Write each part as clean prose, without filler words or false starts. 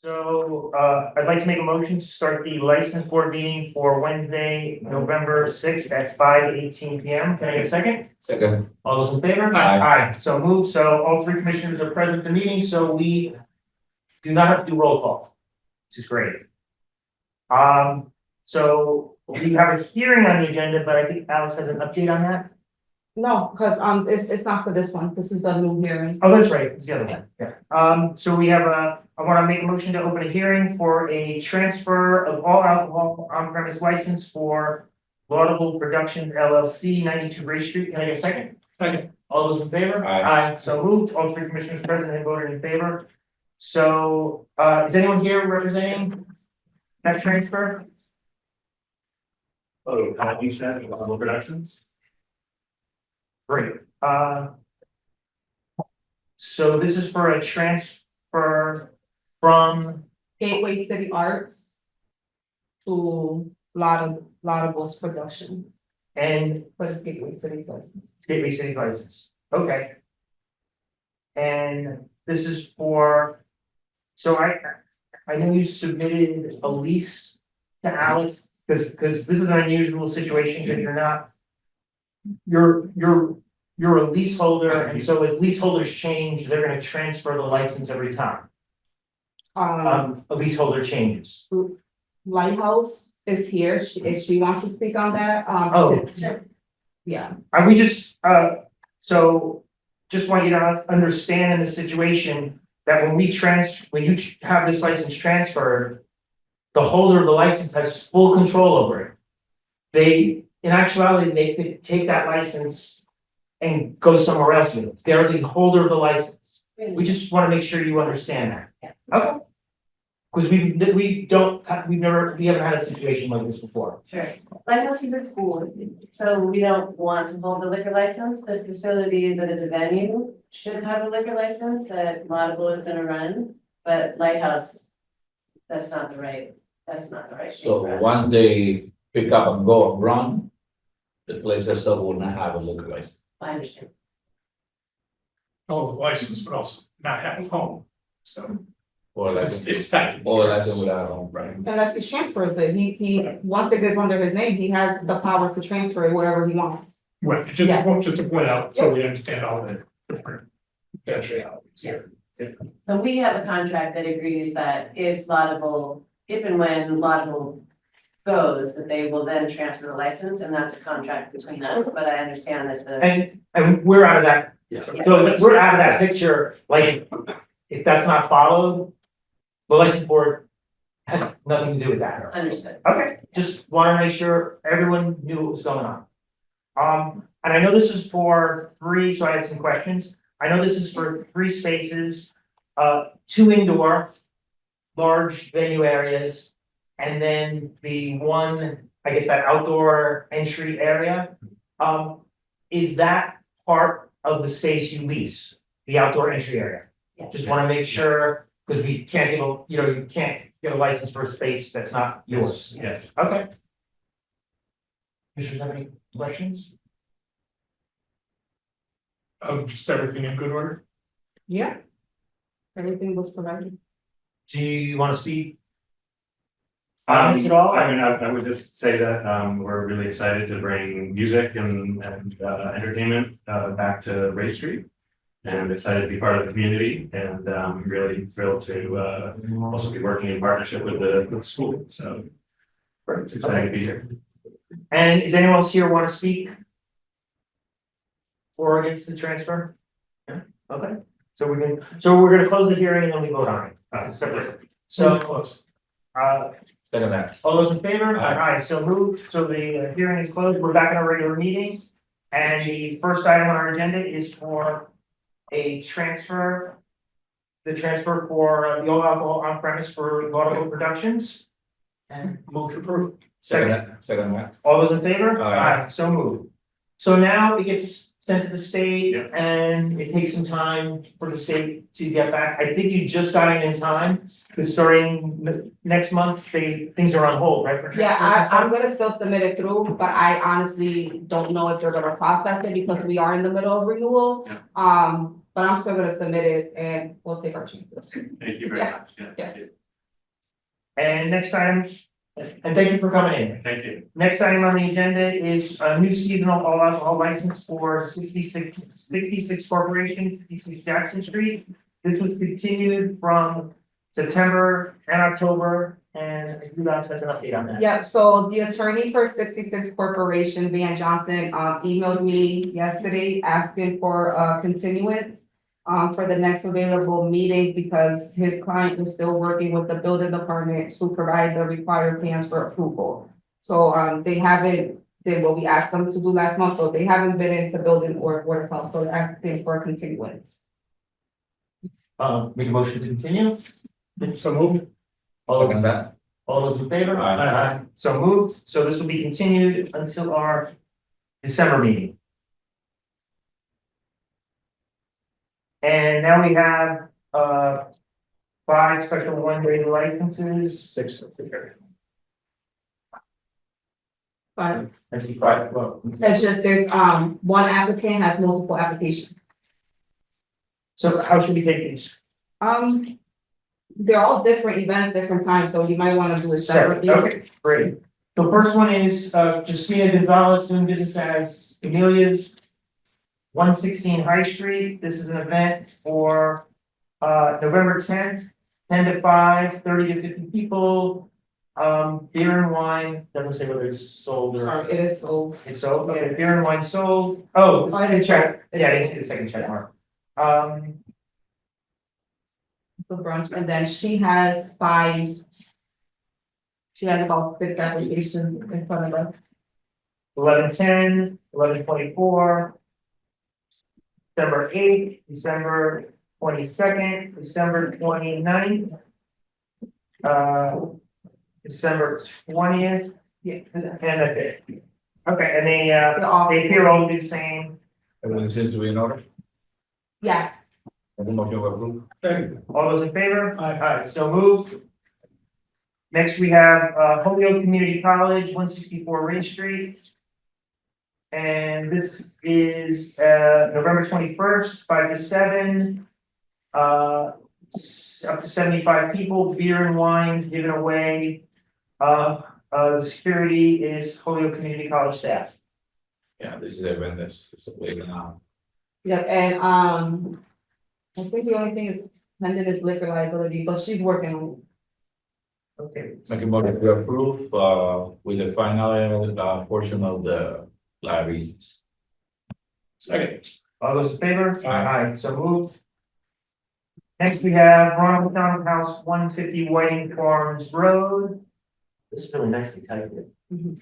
So, I'd like to make a motion to start the license board meeting for Wednesday, November 6th at 5:18 PM. Can I get a second? Second. All those in favor? Aye. Aye, so moved. So all three commissioners are present at the meeting, so we do not have to do roll call, which is great. So we have a hearing on the agenda, but I think Alex has an update on that. No, because it's not for this one. This is the new hearing. Oh, that's right, it's the other one, yeah. So we have I want to make a motion to open a hearing for a transfer of all alcohol on-premise license for Laudable Productions LLC, 92 Ray Street. Can I get a second? Second. All those in favor? Aye. So moved. All three commissioners present have voted in favor. So, is anyone here representing that transfer? Oh, you said Laudable Productions? Great. So this is for a transfer from, Gateway City Arts to Laudable's production, and but it's Gateway City's license. Gateway City's license. Okay. And this is for, so I know you submitted a lease to Alex, because this is an unusual situation, because you're a leaseholder, and so as leaseholders change, they're gonna transfer the license every time. A leaseholder changes. Lighthouse is here, if she wants to speak on that, Oh. yeah. And we just, so just want you to understand in the situation that when you have this license transferred, the holder of the license has full control over it. In actuality, they could take that license and go somewhere else with it. They're the holder of the license. We just want to make sure you understand that. Yeah. Okay. Because we haven't had a situation like this before. Sure. Lighthouse is a school, so we don't want to hold the liquor license. The facility that is a venue should have a liquor license that Laudable is gonna run, but Lighthouse, that's not the right thing So for us. once they pick up and go and run, the place itself will not have a liquor license. I understand. hold a license, but also not have a home, so Or like, it's tied. or license without a home. Right. Unless he transfers it, he, once it gets under his name, he has the power to transfer it wherever he wants. Right, Yeah. just to point out, so we understand all the different potentialities here. So we have a contract that agrees that if and when Laudable goes, that they will then transfer the license, and that's a contract between us, but I understand that the. And we're out of that. Yeah. So if we're out of that picture, like, if that's not followed, the license board has nothing to do with that. Understood. Okay, just wanted to make sure everyone knew what was going on. And I know this is for three, so I had some questions. I know this is for 3 spaces, 2 indoor, large venue areas, and then the one, I guess that outdoor entry area. Is that part of the space you lease, the outdoor entry area? Yeah. Just wanna make sure, because we can't give you can't get a license for a space that's not yours. Yes. Okay. Commissioners have any questions? Just everything in good order? Yeah. Everything was provided. Do you wanna speak on this at all? I mean, I would just say that we're really excited to bring music and entertainment back to Ray Street. And excited to be part of the community, and really thrilled to also be working in partnership with the school, so. It's exciting to be here. And is anyone else here want to speak? For or against the transfer? Yeah, okay, so we're gonna close the hearing and then we vote on it, separately. So, Close. Second that. all those in favor? Aye. So moved, so the hearing is closed, we're back in our regular meeting. And the first item on our agenda is for a transfer. The transfer for the all alcohol on premise for Laudable Productions. And Move to approve. Second that. all those in favor? Aye. So moved. So now it gets sent to the state Yeah. and it takes some time for the state to get back. I think you just got it in time, because starting next month, things are on hold, right? for Yeah, transfers and stuff? I'm gonna still submit it through, but I honestly don't know if they're gonna process it because we are in the middle of renewal. Yeah. But I'm still gonna submit it and we'll take our chances. Thank you very Yeah. much. Yeah. And next item, and thank you for coming in. Thank you. Next item on the agenda is a new seasonal all alcohol license for 66 Corporation, 56 Jackson Street. This was continued from September and October, and you guys has an update on that. Yep, so the attorney for 66 Corporation, Van Johnson, emailed me yesterday asking for a continuance for the next available meeting because his client was still working with the building department to provide the required plans for approval. So, they haven't, did what we asked them to do last month, so they haven't been into building or water health, so they're asking for a continuance. Make a motion to continue. So moved. Second that. All those in favor? Aye. So moved, so this will be continued until our December meeting. And now we have, 5 special one-day licenses. 6. But I see 5, well, it's just, there's, one applicant has multiple applications. so how should we take these? They're all different events, different times, so you might wanna do it separately. Okay, great. The first one is, Cristina Gonzalez doing business as Camelia's 116 High Street. This is an event for, November 10th, 10 to 5, 30 to 50 people. Beer and wine, doesn't say whether it's sold or. It is sold. It's sold, okay, beer and wine sold. Oh, I didn't check. check. Yeah, I didn't see the second check mark. The brunch, and then she has 5. She has about 6 applications in front of us. 11/10, 11/24. December 8th, December 22nd, December 29th. December 20th, Yeah, and that's. and the 5th. Okay, and They're all- they appear all the same. Everything seems to be in order. Yeah, Have a motion to approve. All those in favor? Aye. So moved. Next, we have Holyoke Community College, 164 Reyes Street. And this is November 21st, 5 to 7. Up to 75 people, beer and wine given away. The security is Holyoke Community College staff. Yeah, this is the event that's waiting now. yeah, and, I think the only thing is pending is liquor liability, but she's working on it. Okay. Make a motion to approve, with the final, portion of the liabilities. Second. All those in favor? Aye. So moved. Next, we have Ronald McDonald House, 150 Whiting Farms Road. This is really nicely typed. Mhm.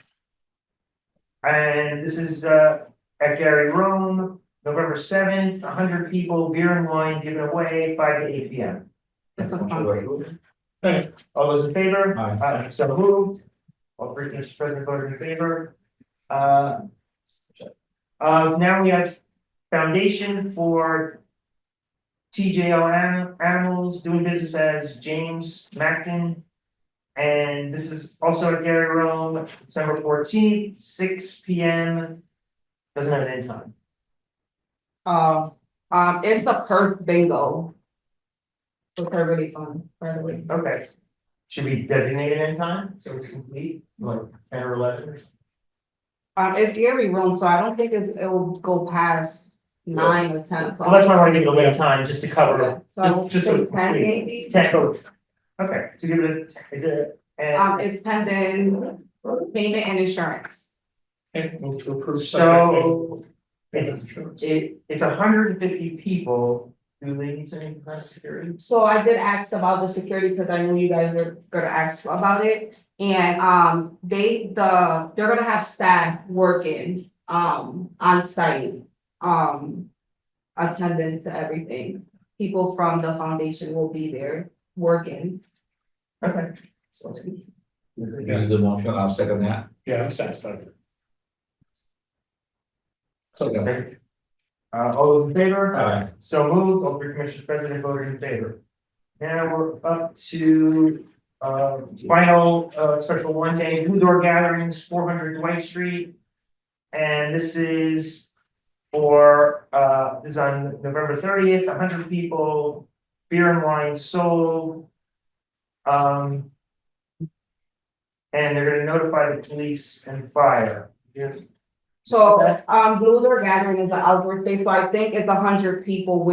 And this is at Gary Rome, November 7th, 100 people, beer and wine given away, 5 to 8 p.m. That's a Motion to fundraiser. approve. All those in favor? Aye. So moved. All three, Mr. President, voted in favor. Now we have foundation for TJO Animals, doing business as James Macton. And this is also at Gary Rome, December 14th, 6 p.m. Doesn't have an end time. It's a perf bingo. Which are really fun, by the way. Okay. Should we designate an end time, so it's complete, like 10 or 11 or something? It's Gary Room, so I don't think it will go past 9 or 10 o'clock. Well, that's why I want to give it a little time, just to Yeah, cover, so I would just so say it's 10 complete. maybe. 10 votes. Okay, to give it and It's pending payment and insurance. And move to approve. so It's. it's 150 people. Do they need any kind of security? So I did ask about the security because I knew you guys were gonna ask about it. And they're gonna have staff working on site, attending to everything. People from the foundation will be there working. Okay. Make the motion, I'll second that. Yeah, I'm satisfied. Okay. All those in favor? Aye. So moved, all three commissioners present voted in favor. Now we're up to final special one day indoor gatherings, 400 Dwight Street. And this is for this is on November 30th, 100 people, beer and wine sold. And they're gonna notify the police and fire. So, Blue Door Gathering is an outdoor space, so I think it's 100 people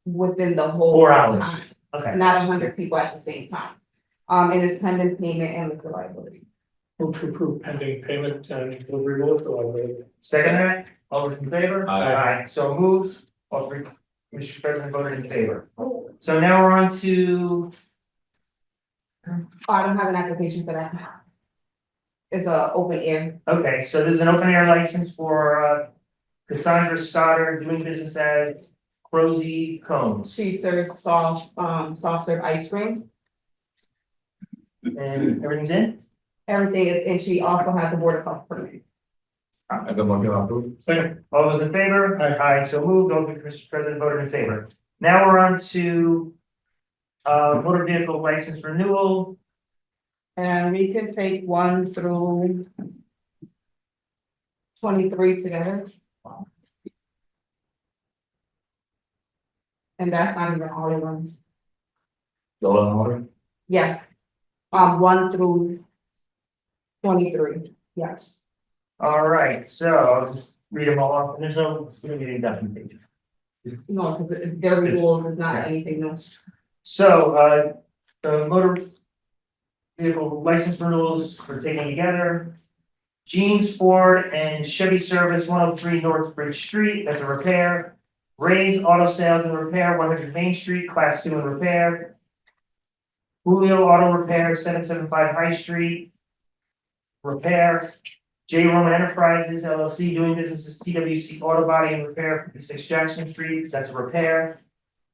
within the whole. 4 hours. time, Okay. Not 100 people at the same time. And it's pending payment and liquor liability. Move to approve pending payment and delivery of the library. Second that, all those in favor? Aye. So moved, all three, Mr. President voted in favor. So now we're on to, I don't have an application for that. It's a open air. okay, so this is an open air license for Cassandra Stoddard doing business as Crozie Cones. She serves soft serve ice cream. And everything's in? Everything is, and she also has the board of health permit. Make a motion to approve. Second. All those in favor? Aye. So moved, all three, Mr. President voted in favor. Now we're on to motor vehicle license renewal. And we can take 1 through 23 together. And that's not even all of them. All in order? Yes. 1 through 23, yes. All right, so I'll just read them all off, and there's no, we don't need any documentation. No, because their renewal is not Yeah. anything else. So, the motor vehicle license renewals we're taking together. Jeans Ford and Chevy Service, 103 North Bridge Street, that's a repair. Reyes Auto Sales and Repair, 100 Main Street, Class 2 and repair. Julio Auto Repair, 775 High Street, repair. J. Roman Enterprises LLC doing business as TWC Auto Body and Repair, 56 Jackson Street, that's a repair.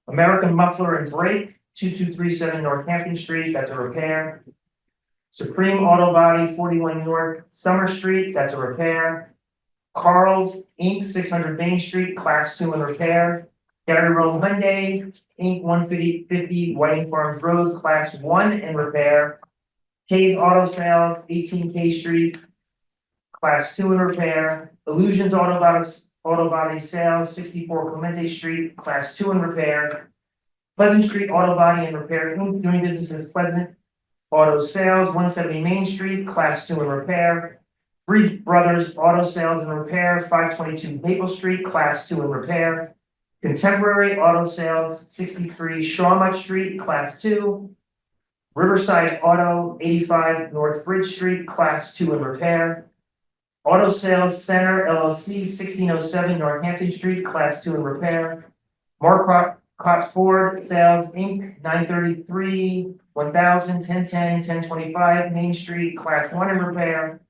American Muffler and Brake, 2237 Northampton Street, that's a repair. Supreme Auto Body, 41 North Summer Street, that's a repair. Carl's Inc., 600 Main Street, Class 2 and repair. Gary Road Hyundai Inc., 150 Whiting Farms Road, Class 1 and repair. K's Auto Sales, 18 K Street, Class 2 and repair. Illusions Auto Body Sales, 64 Clemente Street, Class 2 and repair. Pleasant Street Auto Body and Repair Inc., doing business as Pleasant Auto Sales, 170 Main Street, Class 2 and repair. Three Brothers Auto Sales and Repair, 522 Maple Street, Class 2 and repair. Contemporary Auto Sales, 63 Shawmut Street, Class 2. Riverside Auto, 85 North Bridge Street, Class 2 and repair. Auto Sales Center LLC, 1607 Northampton Street, Class 2 and repair. Marcotte Ford Sales Inc., 933 1000 1010 1025 Main Street, Class 1 and repair.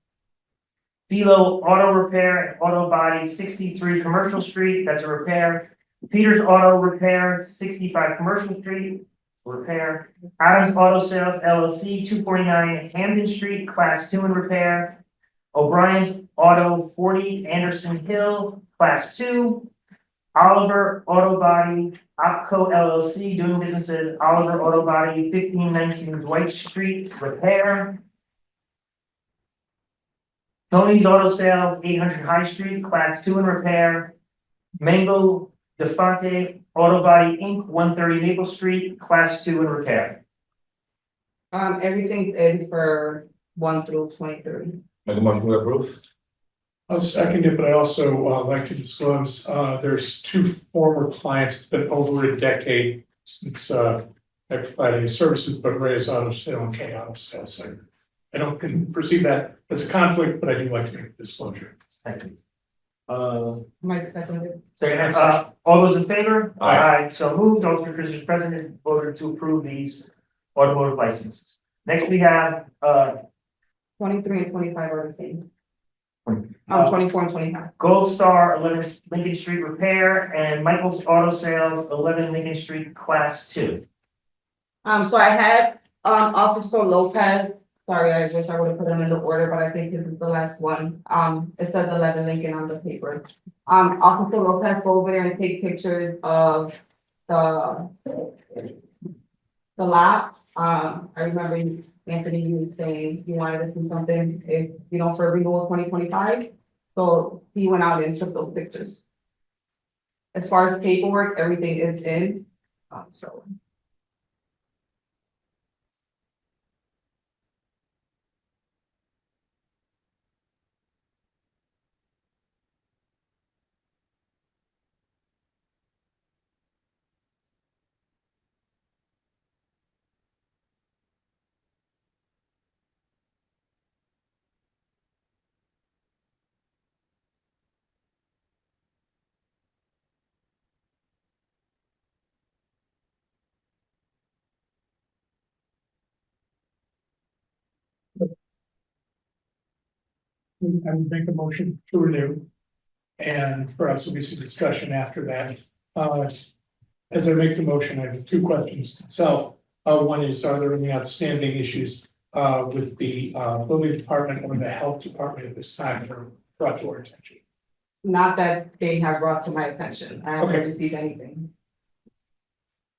Philo Auto Repair and Auto Body, 63 Commercial Street, that's a repair. Peters Auto Repair, 65 Commercial Street, repair. Adams Auto Sales LLC, 249 Hamden Street, Class 2 and repair. O'Brien's Auto, 40 Anderson Hill, Class 2. Oliver Auto Body, Opco LLC, doing business as Oliver Auto Body, 1519 Dwight Street, repair. Tony's Auto Sales, 800 High Street, Class 2 and repair. Mango DeFonte Auto Body Inc., 130 Maple Street, Class 2 and repair. Everything's in for 1 through 23. Make a motion to approve. I'll second it, but I also like to disclose, there's 2 former clients, it's been over a decade since I've provided services, but Reyes Auto Sale and K Auto Sale, so I don't perceive that as a conflict, but I do like to make a disclosure. Thank you. Mike seconded. Second, all those in favor? Aye. So moved, all three Commissioners present is voted to approve these automotive licenses. Next, we have, 23 and 25 are the same. Uh, 24 and 25. Gold Star, 11 Lincoln Street Repair, and Michael's Auto Sales, 11 Lincoln Street, Class 2. So I had, Officer Lopez, sorry, I wish I would have put them in the order, but I think this is the last one. It says 11 Lincoln on the paper. Officer Lopez go over there and take pictures of the lot. I remember Anthony, you was saying you wanted to see something, if, for renewal 2025. So he went out and took those pictures. As far as paperwork, everything is in, so. I would make a motion to renew. And perhaps there'll be some discussion after that. As I make the motion, I have two questions myself. One is, are there any outstanding issues with the building department or the health department at this time that are brought to our attention? Not that they have brought to my attention, I haven't Okay. received anything.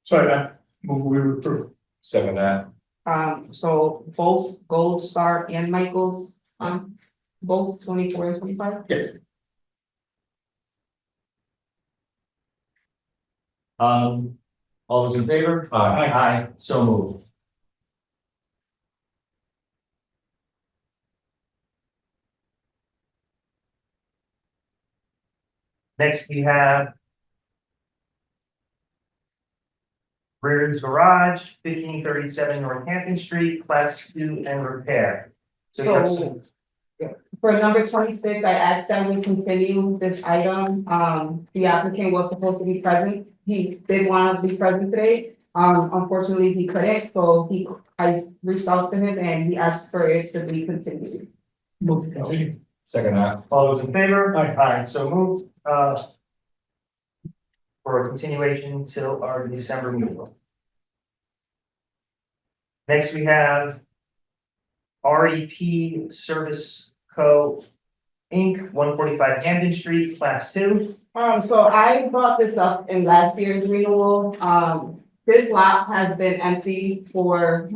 So I move we would approve. Second that. So both Gold Star and Michaels, both 24 and 25? Yes. All those in favor? Aye. Aye, so moved. Next, we have Rear's Garage, 1537 Northampton Street, Class 2 and repair. So you have some, For number 26, I asked that we continue this item, the applicant was supposed to be present, he did want to be present today. Unfortunately, he couldn't, so I reached out to him and he asked for it to be continued. Move to continue. Second that. all those in favor? Aye. Aye, so moved, for a continuation till our December meeting. Next, we have REP Service Co. Inc., 145 Hampton Street, Class 2. So I brought this up in last year's renewal, this lot has been empty for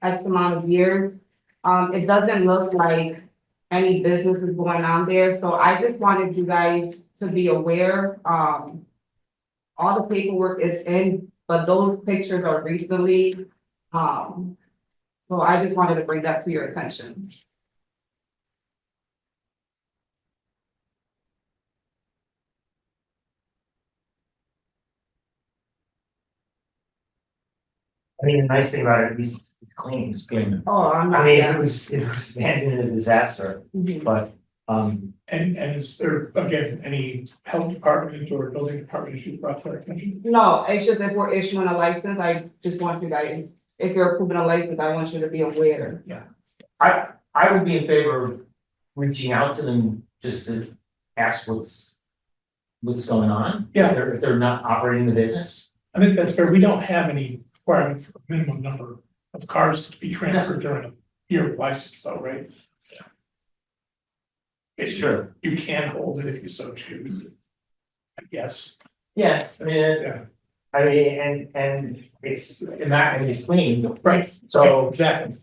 X amount of years. It doesn't look like any business is going on there, so I just wanted you guys to be aware, all the paperwork is in, but those pictures are recently, so I just wanted to bring that to your attention. I mean, the nice thing about it, at least it's clean. It's clean. Oh, I'm I not, mean, yeah. it was abandoned in a disaster, Mhm. but, And is there, again, any health department or building department issues brought to our attention? No, it's just if we're issuing a license, I just want you guys, if you're approving a license, I want you to be aware. I would be in favor of reaching out to them just to ask what's going on. Yeah. If they're not operating the business. I think that's fair. We don't have any requirement for a minimum number of cars to be transferred during a year of license though, right? It's Sure. You can hold it if you so choose. I guess. Yeah, I mean, Yeah. I mean, and it's, and that, and it's clean, Right. so, Exactly.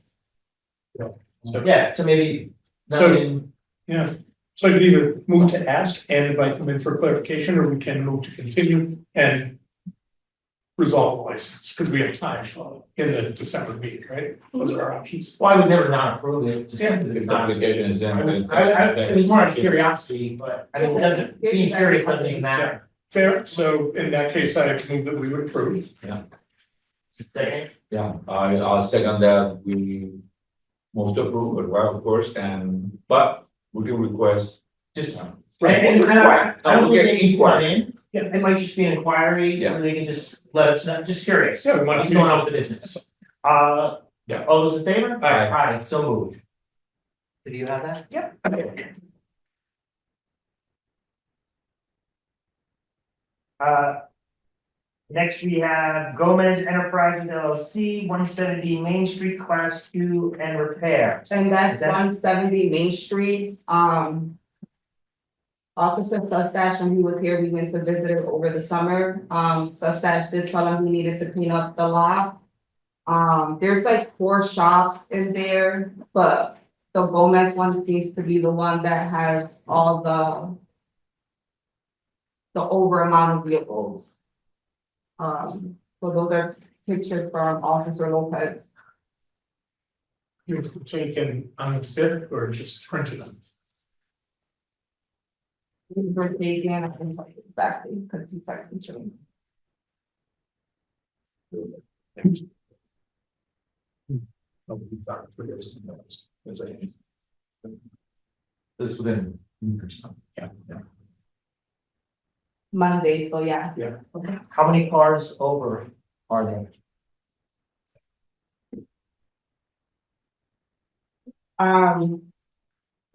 yeah, so maybe. So- nothing- Yeah. So I could either move to ask and invite them in for clarification, or we can move to continue and resolve the license, because we have time in the December meeting, right? Those are our options. Well, I would never not approve it, just because If it's the not. application is in. It was more out of curiosity, but I mean, it doesn't, being curious doesn't even matter. Fair, so in that case, I move that we would approve. Second, Yeah, I'll second that, we most approve, but well, of course, but we can request. just. Right. And I don't we think get they need one inquiry. in, Yeah. it might just be an inquiry, Yeah. or they can just let us know, just curious. Yeah, we might- What's going on with the business? Yeah. All those in favor? Aye. Aye, so moved. Do you have that? Yep. Next we have Gomez Enterprises LLC, 170 Main Street, Class 2 and repair. And that's Is that- 170 Main Street, Officer Sustache, when he was here, we went to visit it over the summer, Sustache did tell him he needed to clean up the lot. There's like 4 shops in there, but the Gomez one seems to be the one that has all the over amount of vehicles. So those are pictures from Officer Lopez. You've taken on the 5th or just printed them? His birthday again, I can tell you exactly, because he's texting to me. This within. Yeah. Monday, so yeah. Yeah. Okay. How many cars over are there?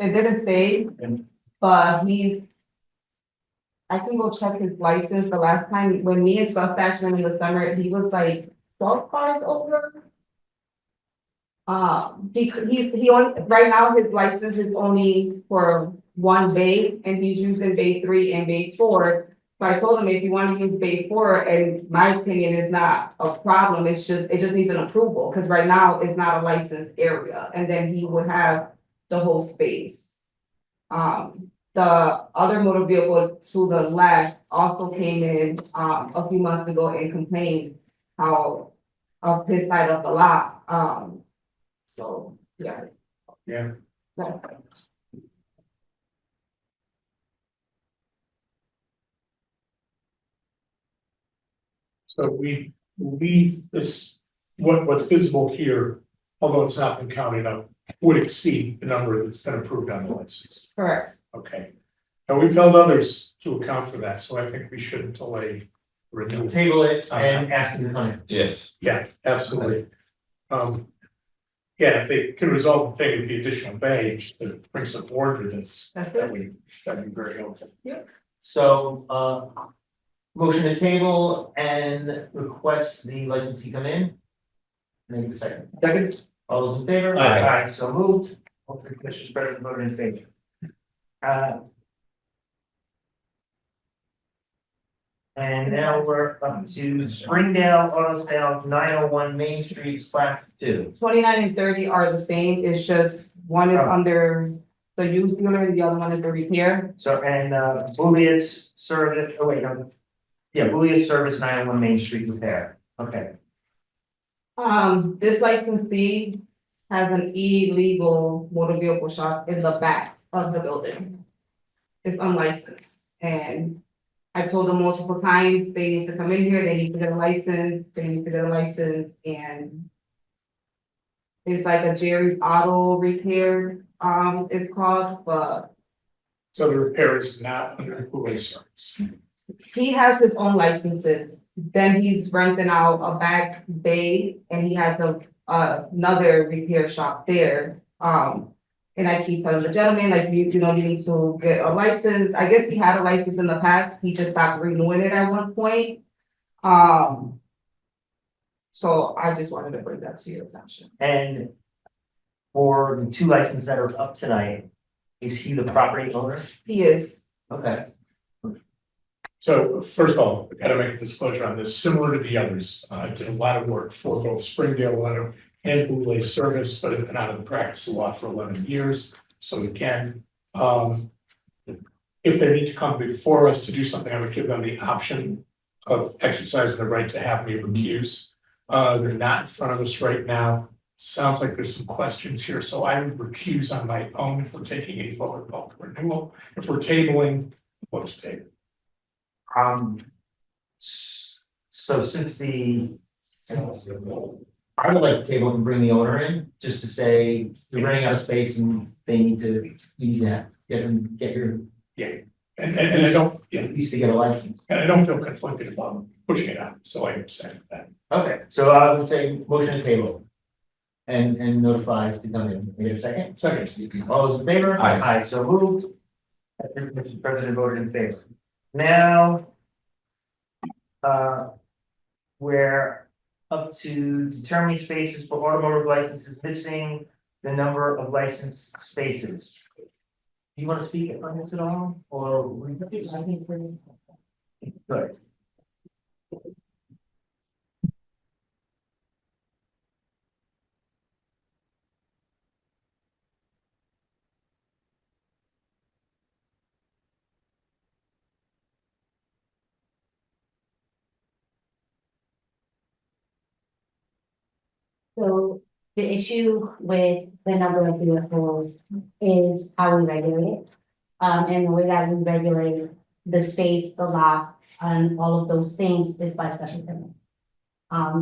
It didn't say, but he's. I can go check his license. The last time when me and Sustash went in the summer, he was like 12 cars over. He on, right now his license is only for one bay and he's using bay 3 and bay 4. So I told him if you want to use bay 4, and my opinion is not a problem, it just needs an approval, because right now it's not a licensed area, and then he would have the whole space. The other motor vehicle to the left also came in, a few months ago and complained how of his side of the lot, so, yeah. Yeah. That's. So we leave this, what's visible here, although it's not been counted up, would exceed the number that's been approved on the license. Correct. Okay. And we've held others to account for that, so I think we shouldn't delay renewal. Table it and ask them to come in. Yes, Yeah, absolutely. Yeah, if they can resolve the thing with the additional bay, just to bring some order to this, That's that it. would, that'd be very helpful. So, motion to table and request the licensee come in. Maybe a second. Second, all those in favor? Aye. Aye, so moved. Hopefully, Commissioner's President voted in favor. And now we're up to Springdale Auto Sales, 901 Main Street, Plat 2. 29 and 30 are the same, it's just one is Oh. under the used dealer and the other one is the repair. So, and, Juliet's Service, oh wait, no. Yeah, Juliet's Service, 901 Main Street repair, okay. This licensee has an illegal motor vehicle shop in the back of the building. It's unlicensed, and I've told them multiple times, they need to come in here, they need to get a license, and it's like a Jerry's Auto Repair, it's called, but So the repair is not under Houlihan service. he has his own licenses. Then he's renting out a back bay and he has another repair shop there. And I keep telling the gentleman, like, you need to get a license. I guess he had a license in the past. He just stopped renewing it at one point. So I just wanted to bring that to your attention. And for the two licenses that are up tonight, is he the property owner? He is. Okay. So first of all, I gotta make a disclosure on this, similar to the others, I did a lot of work for both Springdale Auto and Houlihan Service, but have been out of the practice of law for 11 years. So again, if they need to come before us to do something, I would give them the option of exercising the right to have me recuse. They're not in front of us right now. Sounds like there's some questions here, so I would recuse on my own if we're taking a vote about the renewal. If we're tabling, vote to table. So since I would like to table and bring the owner in, just to say, you're running out of space and you need to get your, And I don't, at least to get a license. and I don't feel conflicted about pushing it out, so I accept that. Okay, so I would say motion to table. And notify to come in. We get a second? Second. All those in favor? Aye. Aye, so moved. Mr. President voted in favor. Now. We're up to determining spaces for automotive licenses, missing the number of licensed spaces. Do you want to speak on this at all, or? Good. So the issue with the number of vehicles is how we regulate it. And the way that we regulate the space, the lot, and all of those things is by special permit.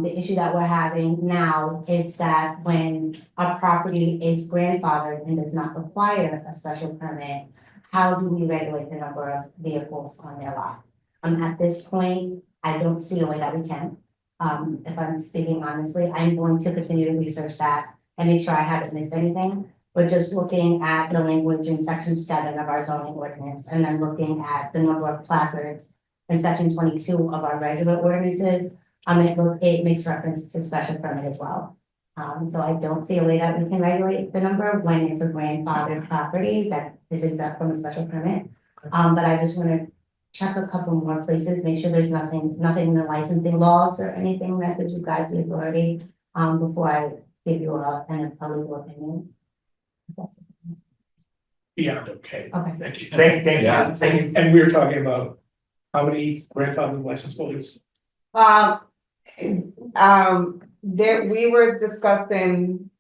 The issue that we're having now is that when a property is grandfathered and does not require a special permit, how do we regulate the number of vehicles on their lot? At this point, I don't see a way that we can. If I'm speaking honestly, I'm going to continue to research that and make sure I haven't missed anything. We're just looking at the language in section 7 of our zoning ordinance, and then looking at the number of placards in section 22 of our regular ordinances. It makes reference to special permit as well. So I don't see a way that we can regulate the number when it's a grandfathered property that is exempt from a special permit. But I just wanna check a couple more places, make sure there's nothing in the licensing laws or anything that gives you guys the authority, before I give you a legal opinion. Beyond okay. Okay. Thank you. Thank Yeah. you, thank you. And we were talking about how many grandfather license holders? We were discussing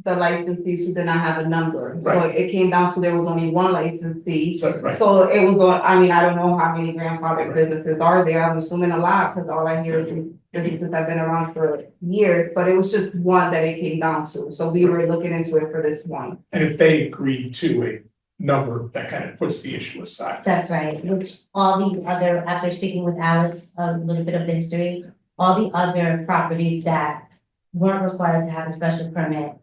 the licensees who did not have a number, so Right. it came down to there was only one licensee. So, right, So it was on, I mean, I don't know how many grandfather businesses are there, I'm assuming a lot, cause all I hear is businesses that have been around for years, but it was just one that it came down to, so we were looking into it for this one. and if they agree to a number, that kind of puts the issue aside. That's right, which all the other, after speaking with Alex, a little bit of the history, all the other properties that weren't required to have a special permit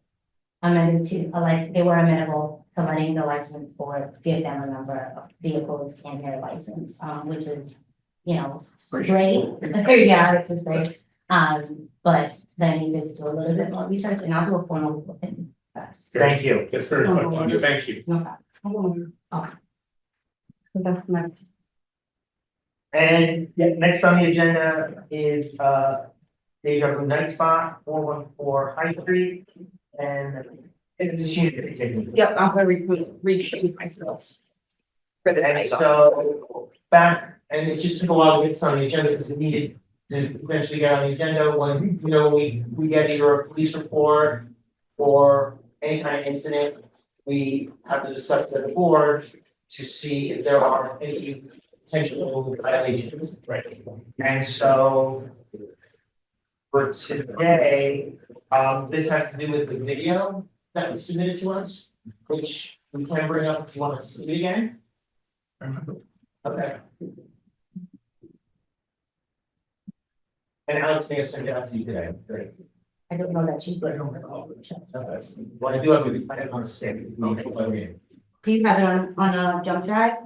amended to, like, they were amenable to letting the license board give them a number of vehicles in their license, which is, great. Yeah, which is great. But then you just do a little bit more research and I'll do a formal opinion. Thank you. That's very much, thank you. No problem. Okay. So that's my. And next on the agenda is Deja Vu Night Spot, 414 High Street, and it's a sheet that taken. Yep, I'm gonna recreate myself. For this. And so back, and it's just took a while to get this on the agenda because we needed to eventually get on the agenda when, we get either a police report or any kind of incident. We have to discuss it at the board to see if there are any potential violations. Right. And so for today, this has to do with the video that was submitted to us, which we can bring up if you want to see it again. Okay. And Alex may have sent it out to you today. Great. I don't know that you. Okay. Well, I do have to find it on a stick. Okay. Do you have it on a jump drive?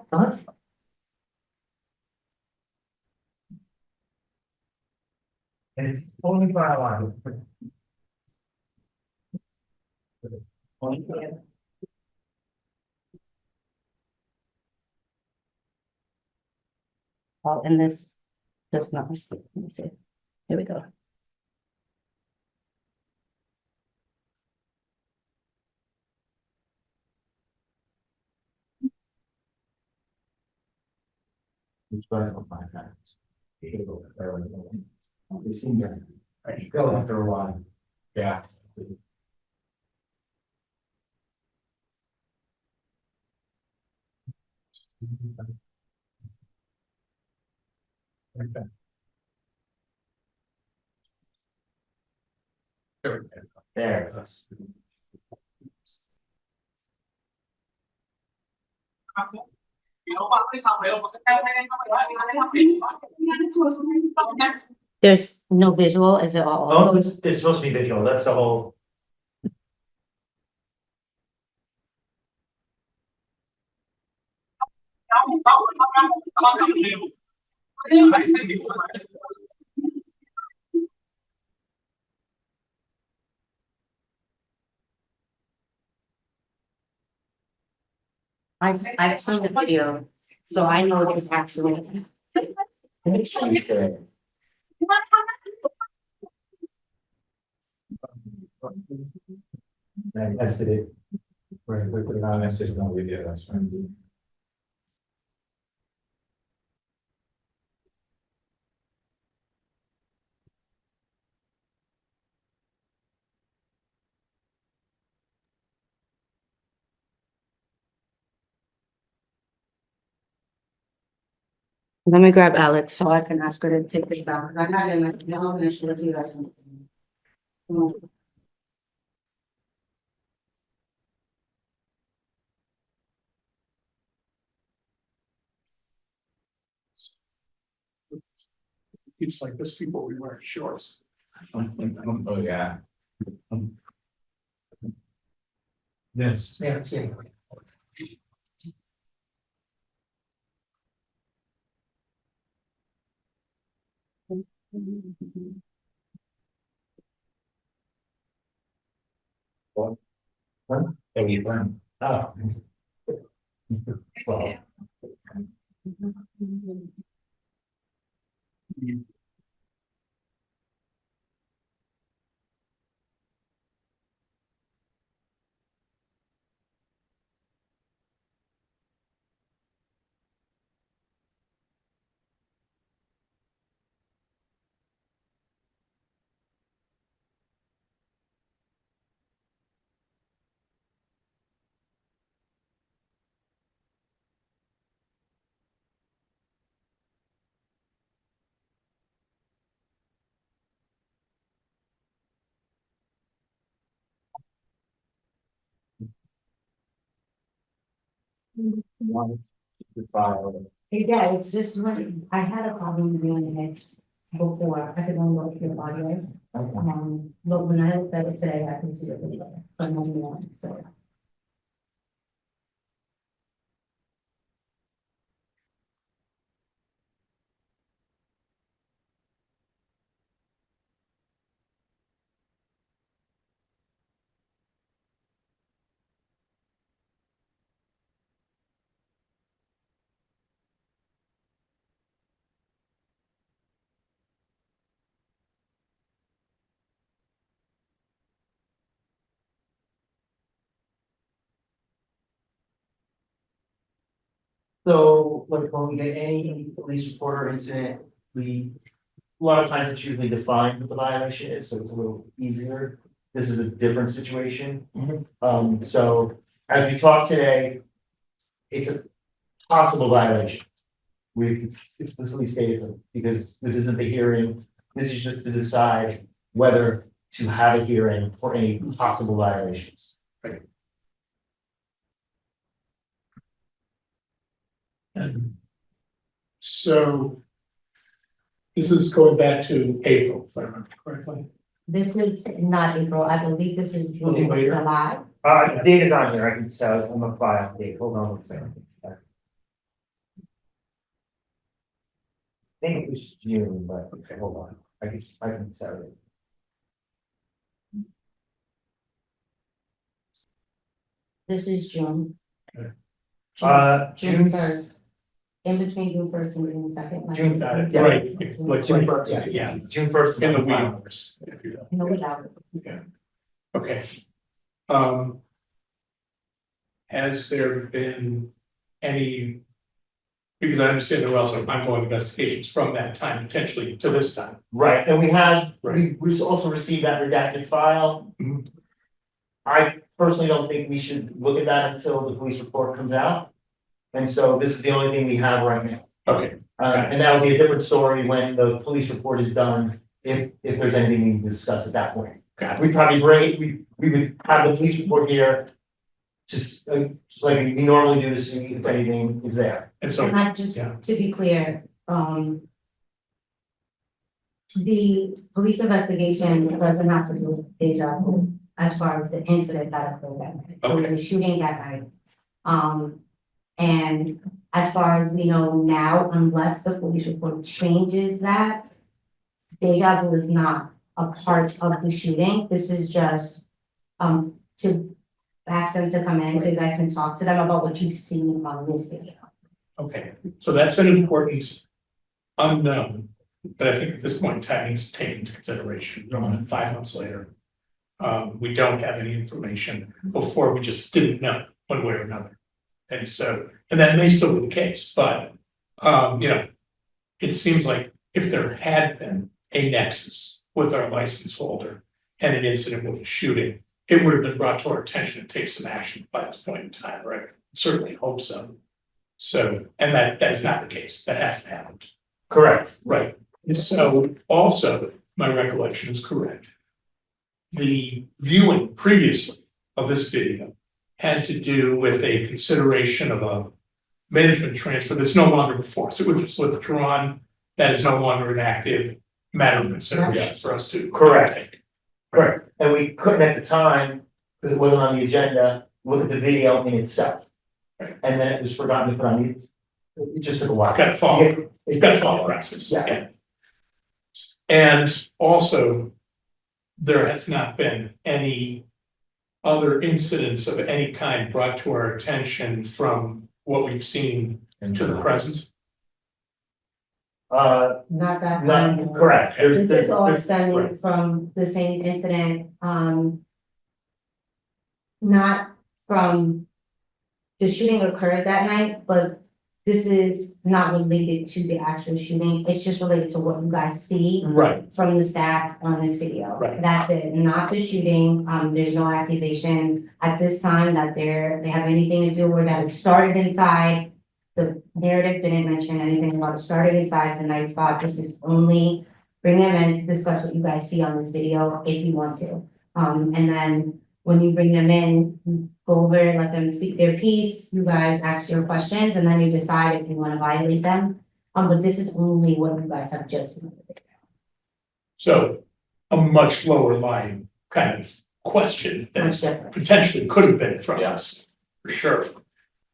And it's only for our Only for Oh, and this does not, let me see, here we go. It's running on my hands. They seem to go after a while. Yeah. Okay. There. There's no visual, is it all? Oh, no, it's supposed to be visual, that's the whole. I've seen the video, so I know there's actually. I tested it. We put it on a system video, that's right. Let me grab Alex so I can ask her to take this down. I got him at no issue with you guys. It's like this people, we wear shorts. Oh, yeah. Yes. Yeah, it's in. Are you fine? Oh. Well. Yeah, it's just when I had a problem doing it before, I could only look at your audio. But when I looked at it today, I can see it really well. I'm moving on, so. So, like, when we get any police report or incident, a lot of times it's usually defined what the violation is, so it's a little easier. This is a different situation. So as we talk today, it's a possible violation. We explicitly stated it, because this isn't the hearing, this is just to decide whether to have a hearing for any possible violations. So this is going back to April, if I remember correctly. This is not April, I believe this is June Okay, or later. July. The date is on here, I can tell, on the file date, hold on one second. I think it was June, but okay, hold on, I can tell you. This is June. Okay. June first. In between June first and June second. like- June, yeah. Right, like June first, Yeah, yeah, June first. in the wee hours. if you- In the wee hours. Okay. Has there been any? Because I understand there were also ongoing investigations from that time potentially to this time. Right, and we have, Right. we also received that redacted file. Mhm. I personally don't think we should look at that until the police report comes out. And so this is the only thing we have right now. Okay, And that will be a different story when the police report is done, if there's anything we can discuss at that point. got it. We'd probably we would have the police report here. Just like we normally do to see if anything is there. And so, And I just, yeah. to be clear, the police investigation doesn't have to do with deja vu as far as the incident that occurred that night. It was Okay. a shooting that night. And as far as we know now, unless the police report changes that, deja vu is not a part of the shooting. This is just, to ask them to come in so you guys can talk to them about what you've seen on this video. Okay, so that's an important unknown that I think at this point in time needs to take into consideration, going 5 months later. We don't have any information before, we just didn't know one way or another. And so, and that may still be the case, but, it seems like if there had been a nexus with our license holder and an incident with a shooting, it would have been brought to our attention and take some action by this point in time, right? Certainly hope so. So, and that is not the case, that hasn't happened. Correct. Right, and so also, if my recollection is correct. The viewing previously of this video had to do with a consideration of a management transfer that's no longer before us. It was just withdrawn, that is no longer an active matter of consideration for us to. Correct. take. Correct, and we couldn't at the time, because it wasn't on the agenda, look at the video in itself. Right. And then it was forgotten to put on YouTube. It just took a while. Got to follow, It got to follow process, Yeah. yeah. And also, there has not been any other incidents of any kind brought to our attention from what we've seen to the present. Not that. not correct. This is all there's- stemming right. from the same incident, not from the shooting occurred that night, but this is not related to the actual shooting. It's just related to what you guys see Right, from the staff on this video. Right. That's it, not the shooting. There's no accusation at this time that they have anything to do with that. It started inside. The narrative didn't mention anything about it starting inside the night spot. This is only bring them in to discuss what you guys see on this video if you want to. And then when you bring them in, you go over and let them speak their piece. You guys ask your questions and then you decide if you want to violate them. But this is only what you guys have just. so a much lower line kind of question than Much different. potentially could have been from us, for sure.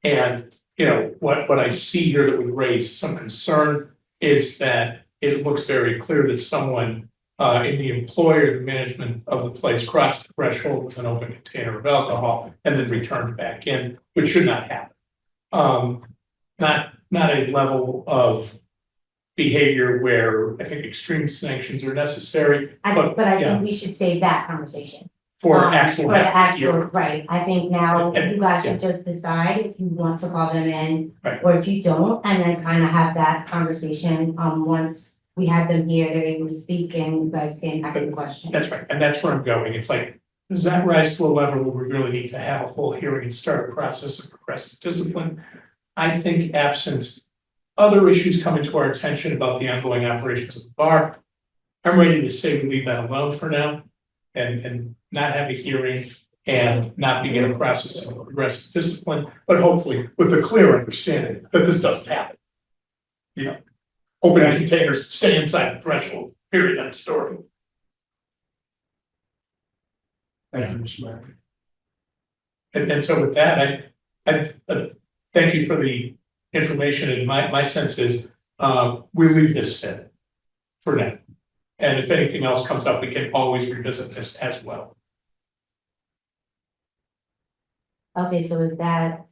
And, you know, what I see here that would raise some concern is that it looks very clear that someone in the employer, the management of the place crossed the threshold with an open container of alcohol and then returned back in, which should not happen. Not a level of behavior where I think extreme sanctions are necessary, But I yeah. think we should save that conversation. for For actual. the actual, right, I think now And- you guys should just decide if you want to call them in. Right. Or if you don't, and then kind of have that conversation, once we have them here, they're able to speak and you guys can ask the question. That's right, and that's where I'm going, it's like, does that rise to a level where we really need to have a full hearing and start a process of progressive discipline? I think absent other issues coming to our attention about the ongoing operations of the bar, I'm ready to say we leave that alone for now and not have a hearing and not begin a process of progressive discipline, but hopefully with a clear understanding that this doesn't happen. You know, open containers stay inside the threshold, period, end of story. Thank you, Mr. Mayor. And so with that, I thank you for the information, and my sense is, we leave this set for now. And if anything else comes up, we can always revisit this as well. Okay, so is that,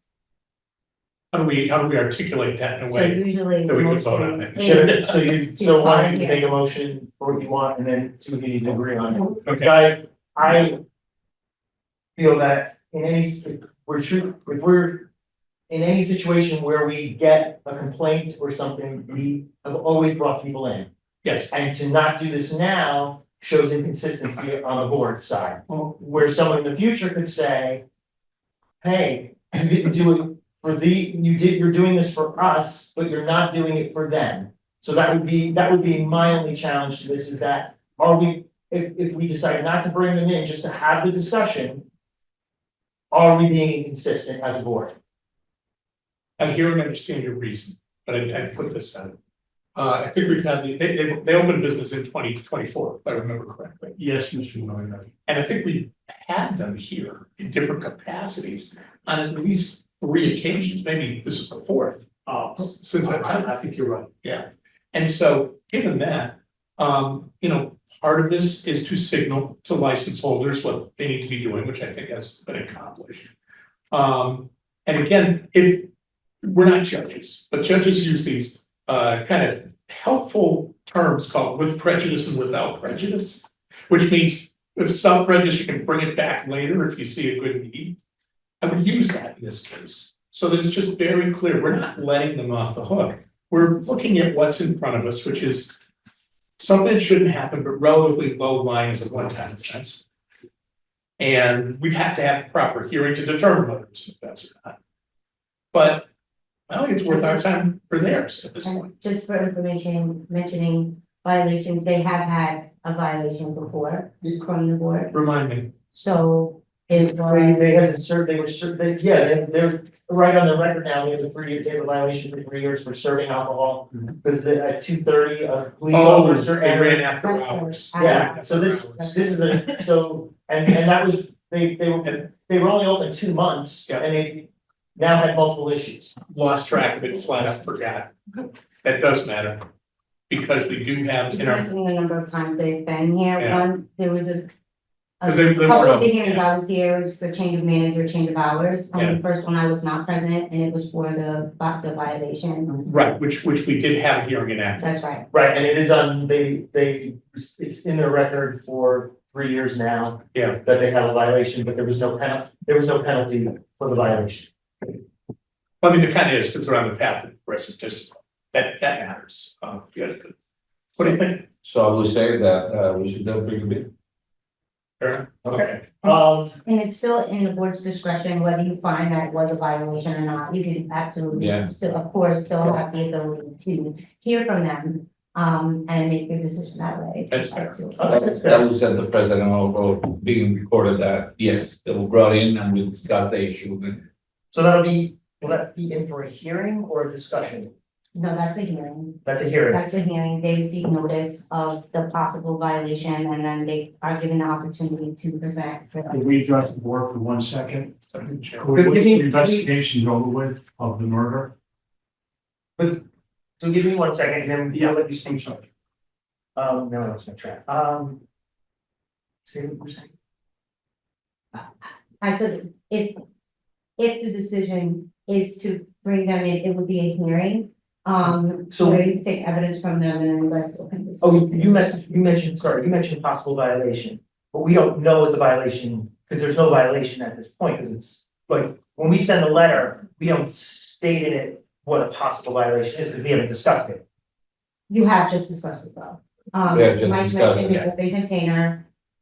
How do we articulate that in a so way usually that the we can vote on motion it? is. So why don't you make a motion for what you want and then see if you need to agree on it? Okay, I feel that in any, if we're in any situation where we get a complaint or something, we have always brought people in. yes, And to not do this now shows inconsistency on the board side, well, where someone in the future could say, hey, you didn't do it for you're doing this for us, but you're not doing it for them. So that would be my only challenge to this, is that if we decide not to bring them in just to have the discussion, are we being inconsistent as a board? I hear and understand your reason, but I put this out. I think we've had, they opened business in 2024, if I remember correctly. Yes, Mr. Mayor. And I think we've had them here in different capacities on at least 3 occasions, maybe this is the 4th, since that time. I think you're right. Yeah, and so given that, you know, part of this is to signal to license holders what they need to be doing, which I think has been accomplished. And again, if we're not judges, but judges use these kind of helpful terms called with prejudice and without prejudice, which means without prejudice, you can bring it back later if you see a good need. I would use that in this case, so that it's just very clear, we're not letting them off the hook. We're looking at what's in front of us, which is something that shouldn't happen, but relatively low lying as a one-time offense. And we'd have to have a proper hearing to determine whether it's an offense or not. But I think it's worth our time for theirs at this point. And just for information, mentioning violations, they have had a violation before from the board, Remind me, so it was. They had served, they're right on the record now, we have they have a violation for 3 years for serving alcohol. Because at 2:30, a police officer they ran entered. after hours. Yeah, so this is and that was they were only open 2 months. Yeah. And they now had multiple issues. Lost track of it, flat out forgot. That does matter. Because we do have in our, Depending on the number of times they've been here, Yeah. there was a 'Cause they couple were of on, the hearings yeah. I was here, it was for change of manager, change of hours. Yeah. The first one I was not present, and it was for the violation. Right, which we did have a hearing enacted. That's right. Right, and it is on, it's in their record for 3 years now. Yeah. That they had a violation, but there was no penalty for the violation. I mean, it kind of is, because they're on the path of progressive discipline. That matters. Yeah. What do you think? So I would say that we should bring a bit. Aaron? Okay. And it's still in the board's discretion whether you find that it was a violation or not. You can absolutely Yeah. still, of course, still have the ability to hear from them, and make your decision that way. That's fair. That was at the president or being recorded that, yes, they were brought in and we discussed the issue. So will that be in for a hearing or a discussion? No, that's a hearing. That's a hearing. That's a hearing. They receive notice of the possible violation, and then they are given the opportunity to present for Could them. we address the board for 1 second? Could we Give put me- the investigation over with of the murder? So give me 1 second and then Yeah, let you speak. I'm sorry. No, it's my track. Say what you're saying. I said, if the decision is to bring them in, it would be a hearing. So- Where you take evidence from them and then you guys still can. Oh, you mentioned possible violation, but we don't know what the violation, because there's no violation at this point, because it's like, when we send a letter, we don't state in it what a possible violation is, because we haven't discussed it. You have just discussed it though. Yeah, just Mike discussed mentioned it, an open container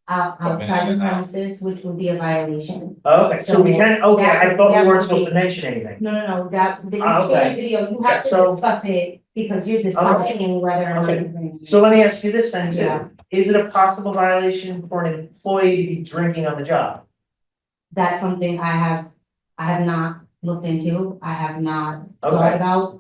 outside the premises, which would be a violation. Okay, so we can, okay, I thought we weren't supposed to mention anything. No, that, you Ah, see okay. the video, you Yeah, have to so- discuss it because you're deciding whether or not Okay. to bring it. So let me ask you this then, Yeah. too. Is it a possible violation for an employee to be drinking on the job? That's something I have not looked into, I have not thought Okay. about.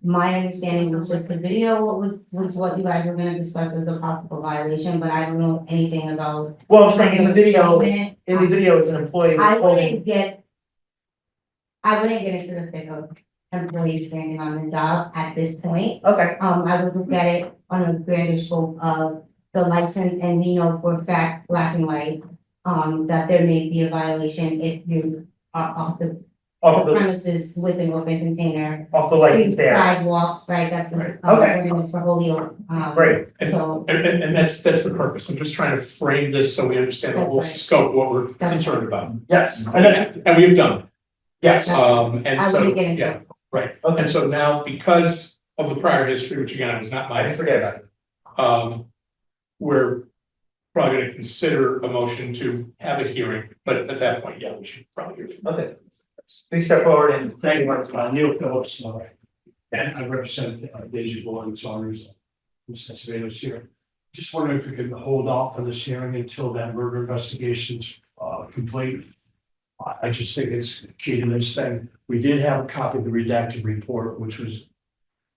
My understanding was just the video was what you guys were gonna discuss as a possible violation, but I don't know anything about. Well, I'm saying in the video, Treatment. it's an employee. I holding- wouldn't get into the thick of employees drinking on the job at this point. Okay, I would look at it on a greater scope of the license, and we know for a fact, black and white, that there may be a violation if you are off the off the premises with an open container. license Streets, there. Sidewalks, right, that's Right. Okay. ordinance for Holyoke, Great. so, And that's the purpose. I'm just trying to frame this so we understand the That's whole right. scope, of what we're That's concerned about. Yes, And we've done. yes, And I so, wouldn't get into yeah, it. right. Okay. And so now, because of the prior history, which again, was not I mine. didn't forget about it. We're probably gonna consider a motion to have a hearing, but at that point, yeah, we should probably hear from. Okay. Please step forward and Thank you, Neil Phillips, and I represent Daisy Board and Saunders, Mr. Surveyor's here. Just wondering if we could hold off on this hearing until that murder investigation's complete. I just think it's key to this thing. We did have a copy of the redacted report, which was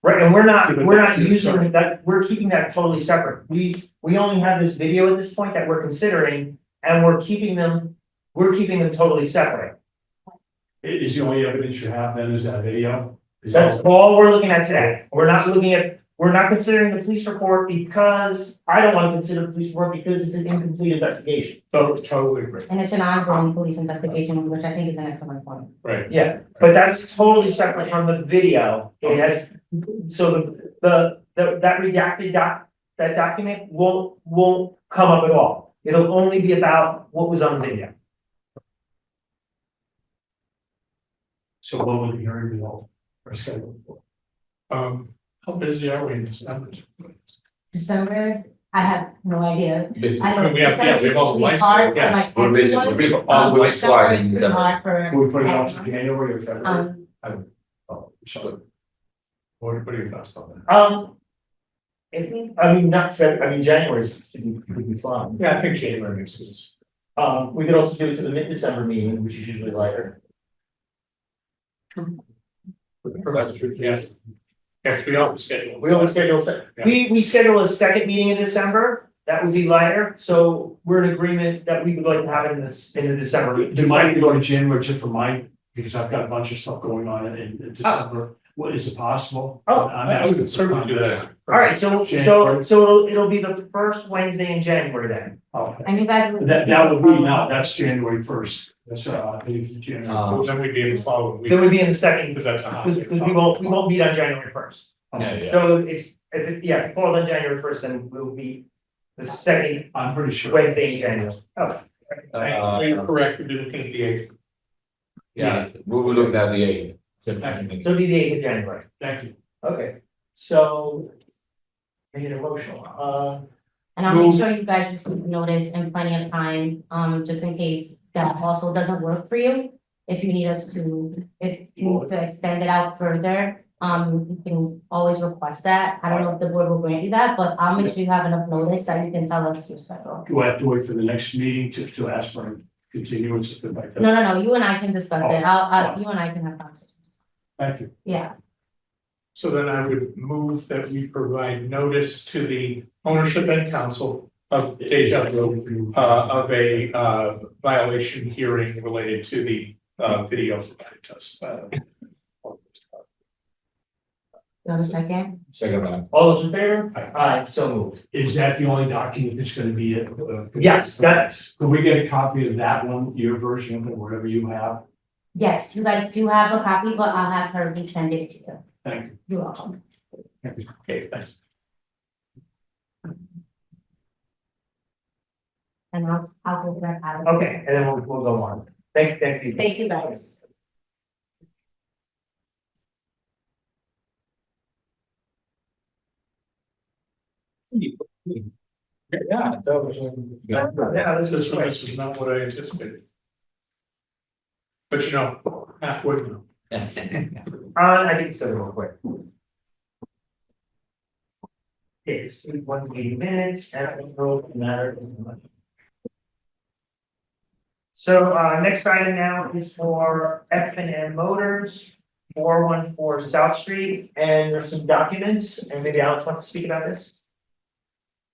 right, and we're not Give it using that, we're keeping that totally separate. We only have this video at this point that we're considering, and we're keeping them totally separate. is the only evidence you have then is that video? Is That's that- all we're looking at today. We're not considering the police report because I don't want to consider the police report because it's an incomplete investigation. Totally agree, And it's an ongoing police investigation, which I think is an excellent point. right. Yeah, but that's totally separate from the video. It has, so that redacted that document won't come up at all. It'll only be about what was on video. So what would the hearing be held or scheduled for? How busy are we in December? December, I have no idea. Basically, I know We have all the December lights, is hard for yeah. like we're basically, everyone. we're December sliding is in too December. hard Can for, we put it out to January or February? Oh, sorry. What are your thoughts on that? January would be fine. Yeah, I think January makes sense. We could also do it to the mid-December meeting, which is usually lighter. That's true, yeah. Yeah, 'cause we always schedule. We always schedule, Yeah. we schedule a second meeting in December, that would be lighter, so we're in agreement that we would like to have it in the December. Do you mind if we go to January just for mine, because I've got a bunch of stuff going on in December, what, is it possible? Oh, I would certainly do that. Alright, January. so it'll be the first Wednesday in January then. Okay. And you guys. will That would be, receive, no, that's January first, that's, I believe it's January. Well, then we'd be in the following week, Then we'd be in the second, because that's a holiday. because we won't meet on January first. Okay. So if it falls on January first, then we'll be the second I'm pretty sure. Wednesday in January. Oh, You're correct, we'd be looking at the 8th. Yeah, we will look at the 8th. September. so it'll be the 8th of January. Thank you. Okay, so. I need a motion, And I'll make sure you guys receive notice in plenty of time, just in case that also doesn't work for you. If you need us to, if you need to extend it out further, you can always request that. I don't know if the board will grant you that, but I'll make sure you have enough notice that you can tell us your schedule. Do I have to wait for the next meeting to ask for a continuance if like that? No, you and I can discuss it. You and I can have conversations. Thank you. Yeah, So then I would move that we provide notice to the ownership and council of Deja Vu of a violation hearing related to the video provided to us. you have a second? Second one. all those in favor? Aye. So moved. Is that the only document that's gonna be? Yes, that's, Could we get a copy of that one, your version of it, whatever you have? Yes, you guys do have a copy, but I'll have her resend it to you. Thank you. You're welcome. Thank you. Okay, thanks. And I'll go back out. okay, and then we'll go on. Thank you. Thank you, guys. Yeah, that was. Yeah, this is This was not what I anticipated. But you know, Matt would know. I can say it real quick. It's 180 minutes, and I don't know if it matters. So, next item now is for F&M Motors, 414 South Street, and there's some documents, and maybe Alex wants to speak about this.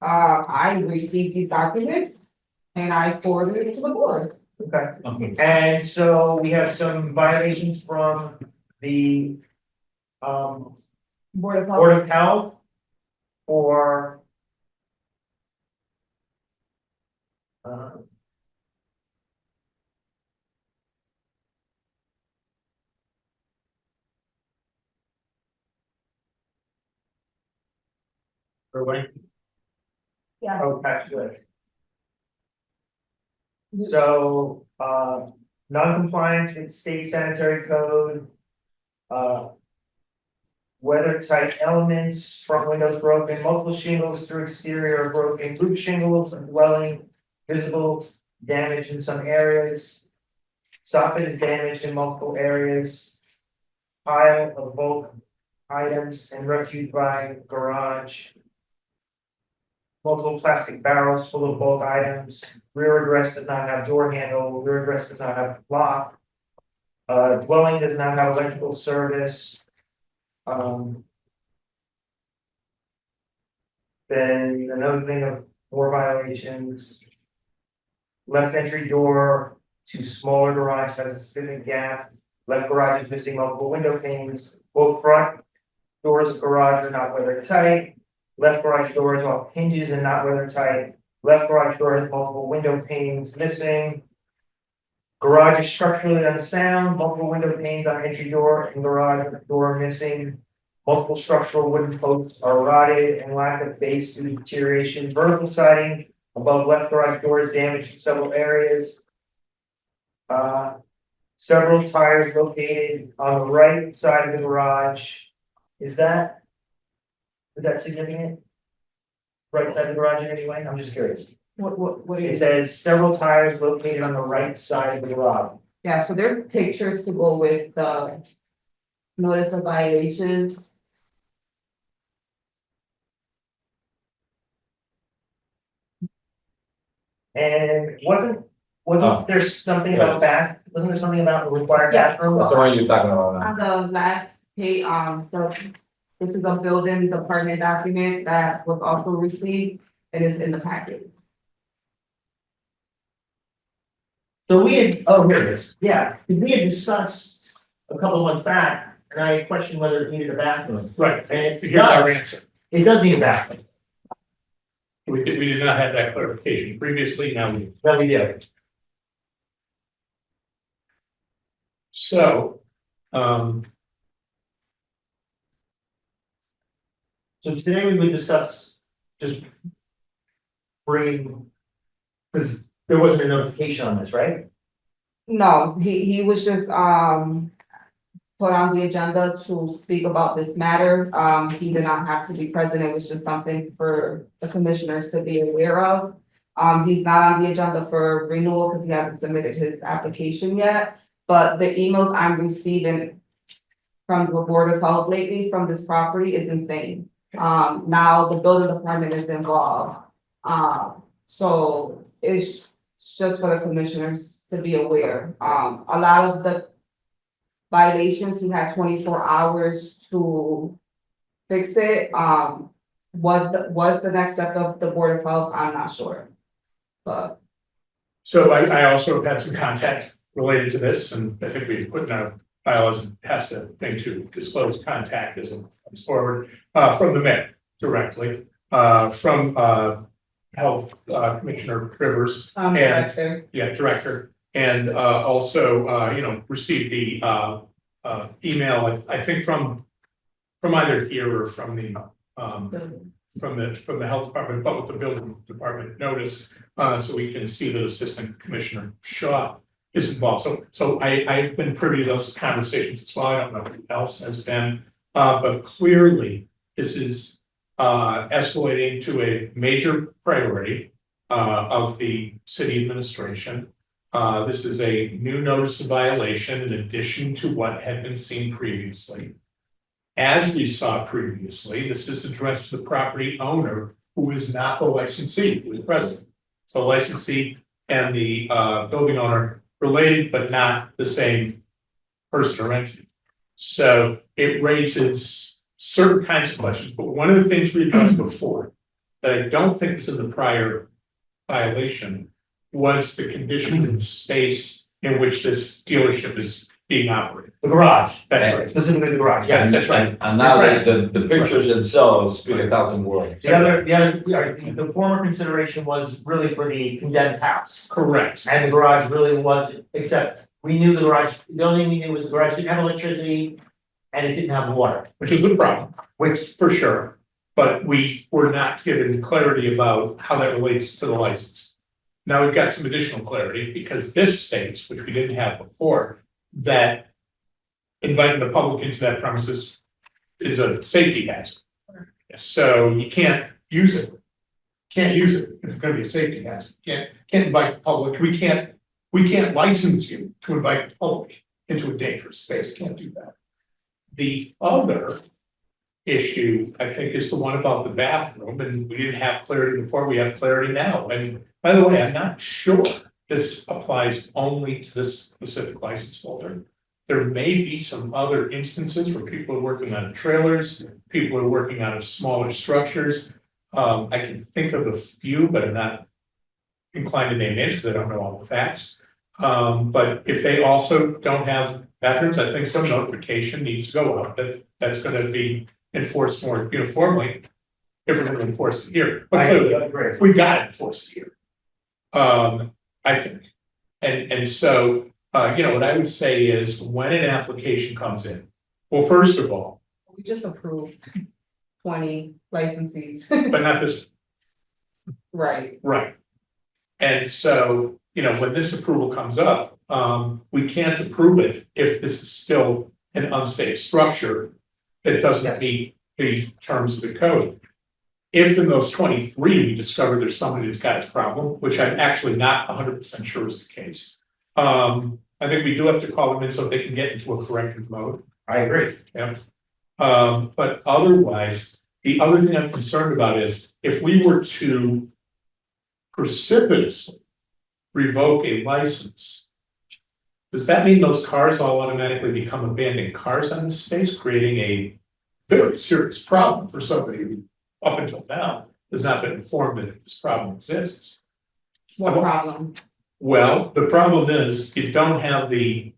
I received these documents and I forwarded it to the board. Okay. And so we have some violations from the Board of Health. Board of Health for for what? Yeah. Oh, actually. So, non-compliance with state sanitary code. Weather tight elements, front windows broken, multiple shingles through exterior are broken, roof shingles and dwelling, visible damage in some areas. Soffit is damaged in multiple areas. Pile of bulk items and refuse by garage. Multiple plastic barrels full of bulk items, rear egress does not have door handle, rear egress does not have lock. Dwelling does not have electrical service. Then another thing of 4 violations. Left entry door to smaller garage has a sitting gap, left garage is missing multiple window panes, both front doors of garage are not weather tight. Left garage door is off hinges and not weather tight, left garage door has multiple window panes missing. Garage is structurally unsound, multiple window panes on entry door and garage door missing. Multiple structural wooden posts are rotted and lack of base due to deterioration. Vertical siding above left garage door is damaged in several areas. Several tires located on the right side of the garage. Is that significant? Right side of the garage in any way? I'm just curious. What It is? says several tires located on the right side of the garage. Yeah, so there's pictures to go with the notice of violations. And wasn't there something about that? Wasn't there something about the required Yeah. bathroom? That's the one you're talking about now. On the last page, so this is a building department document that was also received. It is in the package. So we had, oh, here it is, yeah, we had discussed a couple of months back, and I questioned whether it needed a bathroom. Right, And it here's our does, answer. it does need a bathroom, We did not have that clarification previously, now we do. that we did. So, So today we would discuss just bringing, because there wasn't a notification on this, right? No, he was just, put on the agenda to speak about this matter. He did not have to be present. It was just something for the commissioners to be aware of. He's not on the agenda for renewal because he hasn't submitted his application yet. But the emails I'm receiving from the Board of Health lately from this property is insane. Now the building department is involved. So it's just for the commissioners to be aware. A lot of the violations, he had 24 hours to fix it. Was the next step of the Board of Health? I'm not sure. But so I also had some contact related to this, and I think we put in our bylaws and passed a thing to disclose contact as it comes forward, from the mayor directly, from, Health, Commissioner Rivers. And, Director. yeah, Director, and, also, received the, email, I think from either here or from the, from the health department, but with the building department notice, so we can see that Assistant Commissioner Shaw is involved. So I've been privy to those conversations as well. I don't know who else has been, but clearly this is escalating to a major priority of the city administration. This is a new notice of violation in addition to what had been seen previously. As we saw previously, this is addressed to the property owner who is not the licensee, who is present. So licensee and the building owner related, but not the same person or entity. So it raises certain kinds of questions, but one of the things we addressed before that I don't think is in the prior violation was the condition of the space in which this dealership is being operated. The garage. That's right. Specifically the garage, yes. That's right. And now the pictures themselves speak 1,000 words. The former consideration was really for the condemned house. Correct. And the garage really wasn't, except we knew the garage, the only thing we knew was the garage didn't have electricity and it didn't have water, Which is the problem, which, for sure. But we were not given clarity about how that relates to the license. Now we've got some additional clarity because this states, which we didn't have before, that inviting the public into that premises is a safety hazard. So you can't use it. Can't use it if it's gonna be a safety hazard. Can't invite the public. We can't license you to invite the public into a dangerous space. You can't do that. The other issue, I think, is the one about the bathroom, and we didn't have clarity before. We have clarity now. And by the way, I'm not sure this applies only to this specific license holder. There may be some other instances where people are working on trailers, people are working on smaller structures. I can think of a few, but I'm not inclined to name names because I don't know all the facts. But if they also don't have bathrooms, I think some notification needs to go out that that's going to be enforced more uniformly if we're going to enforce it here. But clearly, we got to enforce it here. I think. And so, what I would say is when an application comes in, well, first of all, We just approved 20 licensees. but not this, Right. right. And so, when this approval comes up, we can't approve it if this is still an unsafe structure that doesn't meet the terms of the code. If in those 23, we discover there's somebody that's got a problem, which I'm actually not 100% sure is the case. I think we do have to call them in so they can get into a corrective mode. I agree. Yeah. But otherwise, the other thing I'm concerned about is if we were to precipitously revoke a license, does that mean those cars all automatically become abandoned cars on this space, creating a very serious problem for somebody who, up until now, has not been informed that this problem exists. What problem? Well, the problem is you don't have the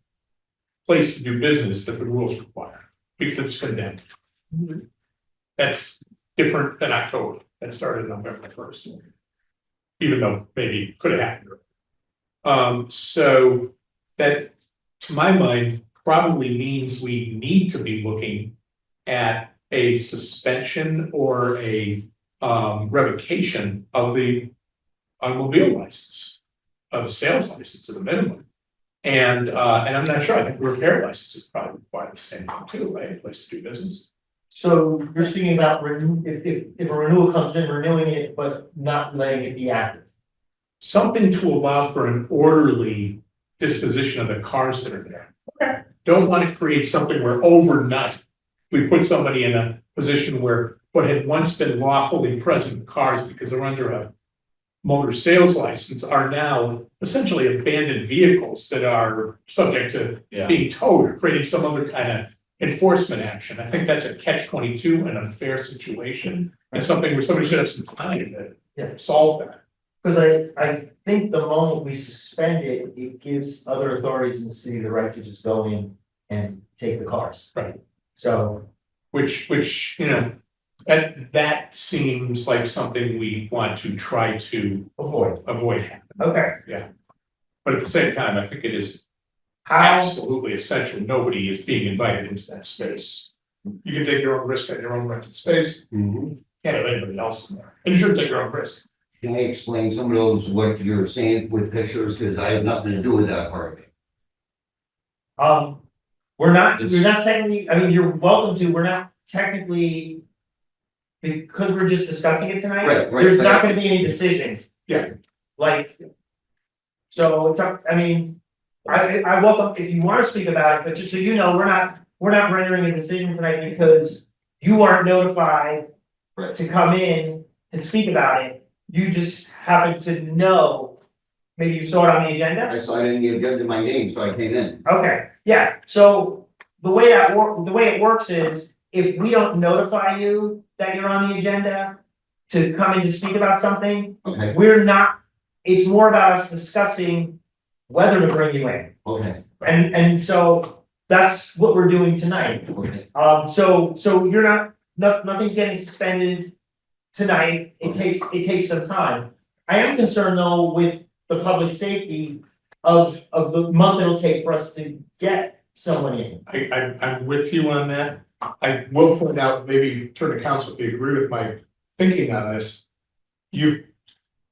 place to do business that the rules require, because it's condemned. That's different than October, that started November 1st. Even though maybe it could have happened. So that, to my mind, probably means we need to be looking at a suspension or a revocation of the automobile license, of the sales license at a minimum. And I'm not sure, I think the repair license is probably required the same thing too, right, a place to do business. So you're speaking about if a renewal comes in, renewing it, but not letting it be active. Something to allow for an orderly disposition of the cars that are there. Okay. Don't want to create something where overnight we put somebody in a position where what had once been lawfully present cars because they're under a motor sales license are now essentially abandoned vehicles that are subject to being towed or creating some other kind of enforcement action. I think that's a catch-22, an unfair situation, and something where somebody should have some time to solve that. Because I think the moment we suspend it, it gives other authorities in the city the right to just go in and take the cars. Right. So. Which, you know, that seems like something we want to try to avoid happening. Okay. But at the same time, I think it is How, absolutely essential. Nobody is being invited into that space. You can take your own risk at your own rented space. Can't have anybody else in there. And you should take your own risk. Can I explain some of those, what you're saying with pictures, because I have nothing to do with that part of it. we're not technically, I mean, you're welcome to, we're not technically. Because we're just discussing it tonight, Right, there's not gonna be any decision. Yeah. Like. So it's up, I mean, I welcome, if you wanna speak about it, but just so you know, we're not rendering a decision tonight because. You aren't notified. Right. To come in and speak about it, you just happen to know. Maybe you saw it on the agenda? I saw it in the agenda, my name, so I came in. Okay, yeah, so the way it works is, if we don't notify you that you're on the agenda. To come in to speak about something, Okay, we're not, it's more about us discussing whether to bring you in. okay, And so that's what we're doing tonight. okay. So you're not, nothing's getting suspended tonight, it takes some time. I am concerned though with the public safety of the month it'll take for us to get someone in. I'm with you on that. I will point out, maybe turn to council if you agree with my thinking on this.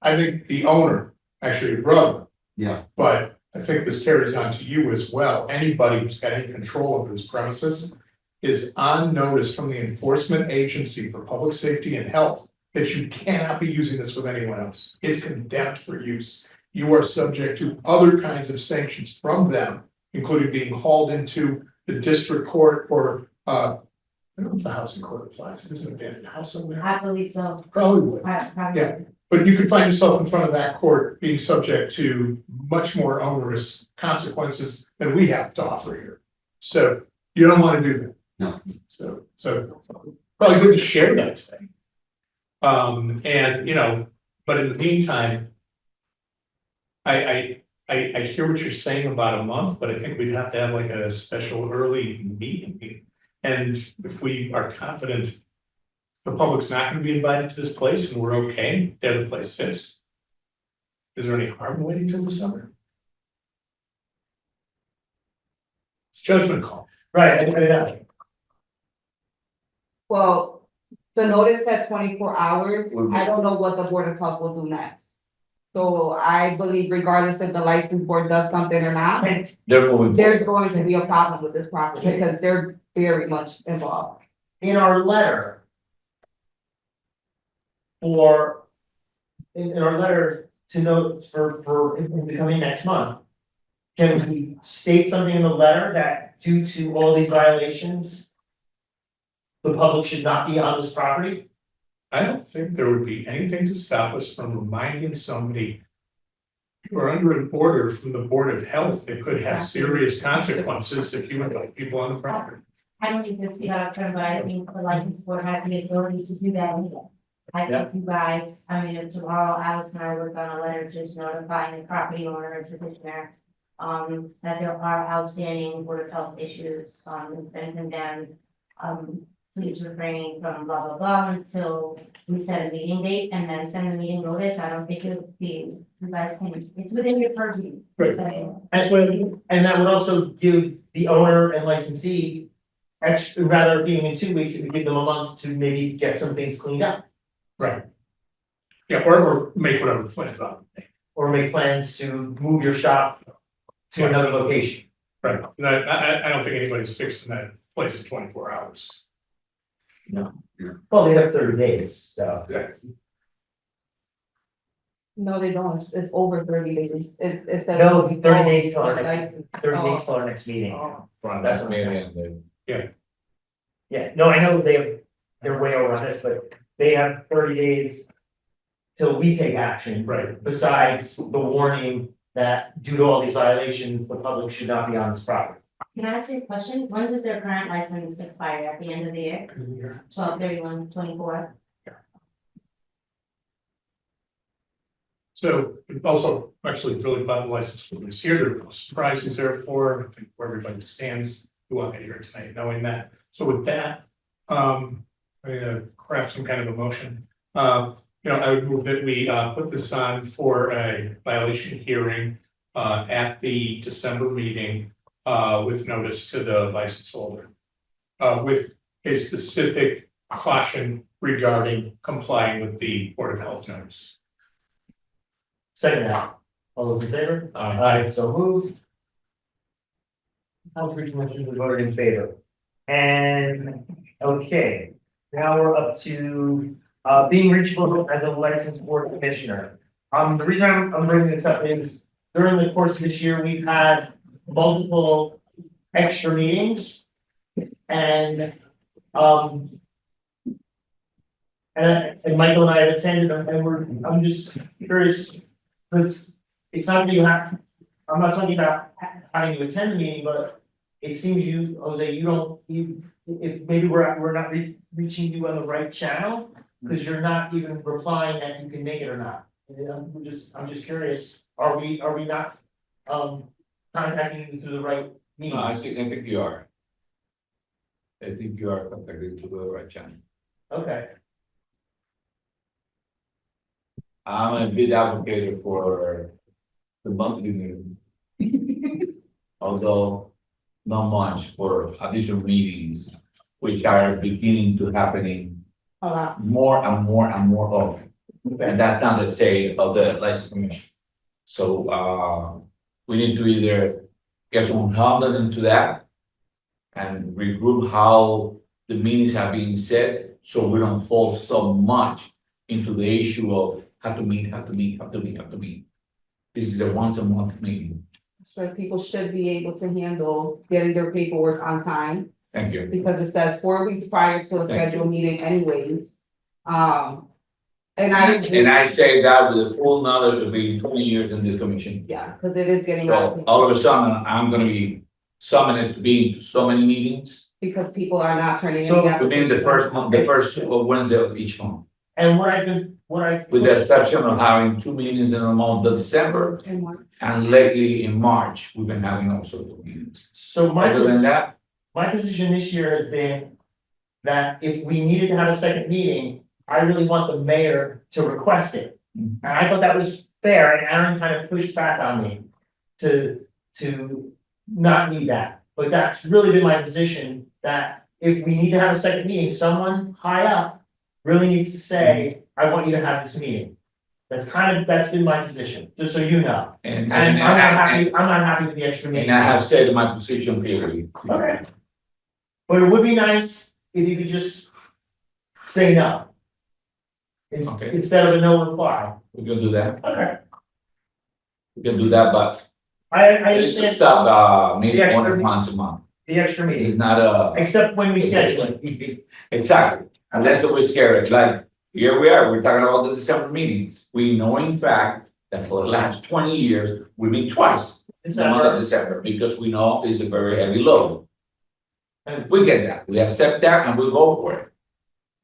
I think the owner, actually your brother, Yeah, but I think this carries on to you as well. Anybody who's got any control over his premises is on notice from the enforcement agency for public safety and health that you cannot be using this with anyone else. It's condemned for use. You are subject to other kinds of sanctions from them, including being hauled into the district court or I don't know if the housing court applies. There's an abandoned house somewhere. I believe so. Probably would. Probably. Yeah. But you could find yourself in front of that court being subject to much more onerous consequences than we have to offer here. So you don't want to do that. No. So probably good to share that today. And you know, but in the meantime, I hear what you're saying about a month, but I think we'd have to have like a special early meeting. And if we are confident the public's not gonna be invited to this place and we're okay, there the place sits. Is there any harm in waiting till the summer? It's judgment call. Right, I mean, Well, the notice said 24 hours, I don't know what the Board of Health will do next. So I believe regardless if the license board does something or not, there's going to be a problem with this property because they're very much involved. in our letter. Or. In our letter to note for him to come in next month. Can we state something in the letter that due to all these violations? The public should not be on this property? I don't think there would be anything to stop us from reminding somebody. You're under an order from the Board of Health that could have serious consequences if you invite people on the property. I don't think this got out of turn, but I think the license board has the authority to do that either. I think you guys, I mean, tomorrow Alex and I work on a letter just notifying the property owner and petitioner. That there are outstanding Board of Health issues, and sending them, please refrain from blah, blah, blah, until we set a meeting date and then send a meeting notice. I don't think it would be, you guys can, it's within your purview. Right. So, And that would also give the owner and licensee extra, rather than being in 2 weeks, it would give them a month to maybe get some things cleaned up. Right. Yeah, or make whatever plans are. Or make plans to move your shop to another location. Right, and I don't think anybody's fixing that place in 24 hours. Well, they have 30 days, so. No, they don't, it's over 30 days, it says. No, 30 days till our Like, next, 30 days till our next meeting. Oh. That's what I'm saying. Yeah. Yeah, no, I know they're way over on this, but they have 30 days till we take action. Right. Besides the warning that due to all these violations, the public should not be on this property. can I ask you a question? When does their current license expire? At the end of the year? 12/31/24. So also, actually really glad the license plate is here, there are no surprises there for, I think where everybody stands, who want to hear it tonight, knowing that. So with that, I'm gonna craft some kind of a motion. I would move that we put this on for a violation hearing at the December meeting with notice to the license holder. With a specific caution regarding complying with the Board of Health notice. Second that, all those in favor? Aye. So moved. All three commissioners voted in favor. And, okay, now we're up to being reachable as a licensed board commissioner. The reason I'm bringing this up is during the course of this year, we've had multiple extra meetings. And Michael and I have attended them, and I'm just curious, because it's not that you have, I'm not talking about having to attend the meeting, but it seems you, Jose, if maybe we're not reaching you on the right channel, because you're not even replying that you can make it or not. And I'm just curious, are we not contacting you through the right means? No, I think you are. I think you are contacted to the right channel. Okay, I'm a big advocate for the monthly meeting. Although not much for additional meetings, which are beginning to happening A lot. more and more and more often. And that's not the say of the license commission. So we need to either get some handle into that and regroup how the meetings are being set, so we don't fall so much into the issue of have to meet. This is a once a month meeting. So people should be able to handle getting their paperwork on time, Thank you. because it says 4 weeks prior to a Thank you. scheduled meeting anyways. And I agree, And I say that with the full knowledge of being 20 years in this commission. yeah, because it is getting out, So all of a sudden, I'm gonna be summoned to be into so many meetings because people are not turning in. So the within the application. first Wednesday of each month. and what I've. With the exception of having 2 meetings in the month of December, And what- and lately in March, we've been having all sorts of meetings. So Other than that, my position this year has been that if we needed to have a second meeting, I really want the mayor to request it. Mhm. And I thought that was fair, and Aaron kind of pushed back on me to not need that. But that's really been my position, that if we need to have a second meeting, someone high up really needs to say, I want you to have this meeting. That's been my position, just so you know. and And I'm not happy with the extra meeting. I have said my position clearly. Okay. But it would be nice if you could just say no. Okay. Instead of a no reply. We can do that, Okay. we can do that, but I it's understand just stop, maybe The extra once a month. the extra This is meeting, not a. except when we schedule it. Exactly, and that's what we're scared, like, here we are, we're talking about the December meetings, we know in fact that for the last 20 years, we meet twice. In the month of December, because we know it's a very heavy load. And we get that, we accept that and we go for it.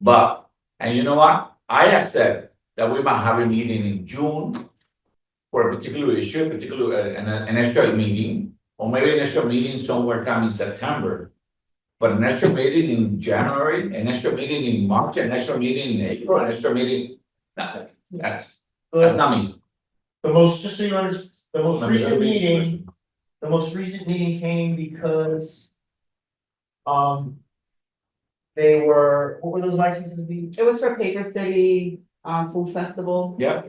But, and you know what, I have said that we might have a meeting in June for a particular issue, an extra meeting, or maybe an extra meeting somewhere time in September. But an extra meeting in January, an extra meeting in March, an extra meeting in April, an extra meeting, no, that's not me. The most, just so you understand, the most Maybe recent that makes meeting, sense. the most recent meeting came because. They were, what were those licenses be? It was for Paper City, Food Festival. Yeah.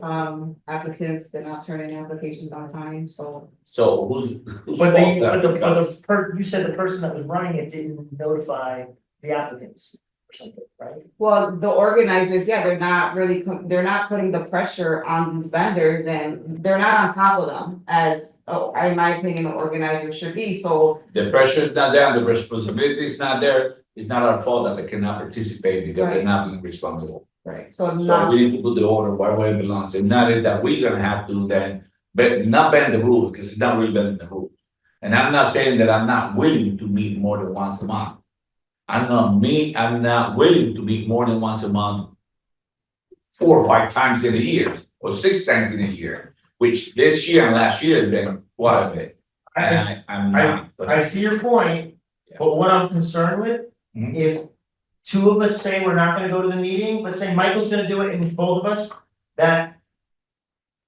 Applicants, they're not turning applications on time, so. So who's But they, fault that becomes? you said the person that was running it didn't notify the applicants or something, right? Well, the organizers, yeah, they're not really, they're not putting the pressure on these vendors and they're not on top of them as, in my opinion, the organizer should be, so. The pressure is not there, the responsibility is not there, it's not our fault that they cannot participate because they're Right. not being responsible. Right. So So not, we need to put the order where it belongs, and not is that we're gonna have to then, but not bend the rule, because it's not really bending the rule. And I'm not saying that I'm not willing to meet more than once a month. I'm not willing to meet more than once a month. 4 or 5 times in a year, or 6 times in a year, which this year and last year has been quite a bit. And I'm not. I see your point, but what I'm concerned with, Mhm. if two of us say we're not gonna go to the meeting, let's say Michael's gonna do it and both of us, that.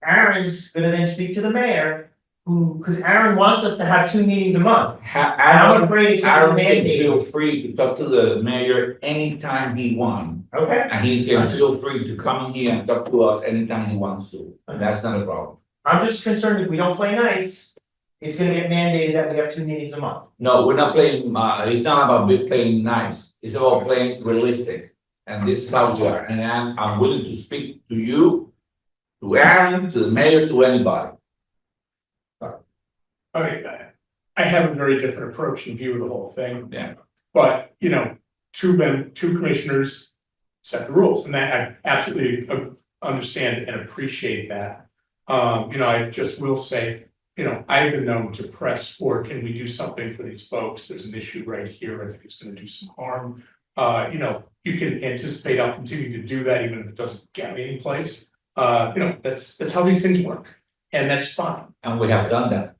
Aaron's gonna then speak to the mayor, cause Aaron wants us to have 2 meetings a month. And I'm afraid it's gonna Aaron be can feel mandated, free to talk to the mayor anytime he wants. okay? And he's gonna feel free to come here and talk to us anytime he wants to, and that's not a problem. I'm just concerned if we don't play nice, it's gonna get mandated that we have 2 meetings a month. No, we're not playing, it's not about playing nice, it's about playing realistic. And this is how we are, and I'm willing to speak to you, to Aaron, to the mayor, to anybody. I have a very different approach and view of the whole thing. Yeah. But, you know, two commissioners set the rules, and that I absolutely understand and appreciate that. You know, I just will say, you know, I've been known to press for, can we do something for these folks? There's an issue right here, I think it's gonna do some harm. You know, you can anticipate I'll continue to do that even if it doesn't get me any place. You know, that's how these things work, and that's fine. And we have done that.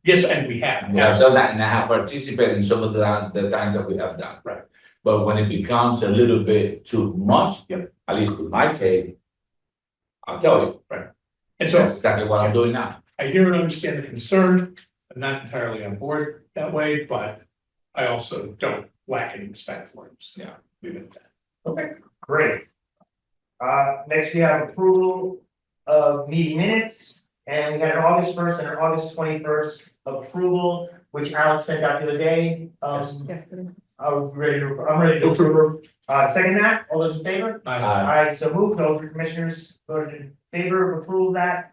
Yes, and we have. We have done that, and I have participated in some of the time that we have done. Right. But when it becomes a little bit too much, Yep. at least with my take, I'll tell you, And so that's exactly what I'm doing now. I hear and understand the concern. I'm not entirely on board that way, but I also don't lack any respect for him. So yeah, leave it at that. Okay, great. Next we have approval of meeting minutes, and we had an August 1st and an August 21st approval, which Alex sent out the other day. yesterday. I'm ready to approve. Second that, all those in favor? Aye, so moved, those commissioners voted in favor of approval of that.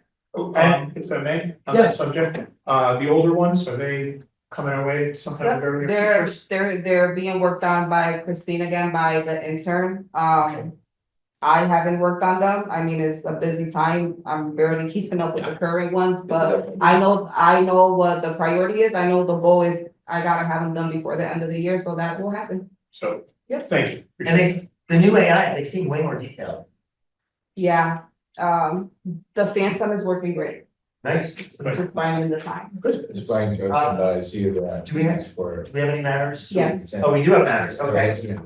If I may, on that subject, the older ones, are they coming our way sometime very near future? They're being worked on by Cristina again, by the intern. I haven't worked on them. I mean, it's a busy time. I'm barely keeping up with the current ones, but I know what the priority is. I know the goal is I gotta have them done before the end of the year, so that will happen. So, Yep. thank you. And the new AI, they seem way more detailed. Yeah, the Phantom is working great. Nice. Just finding the time. It's fine, and I see that. Do we have- For. Do we have any matters? Yes. Oh, we do have matters, okay.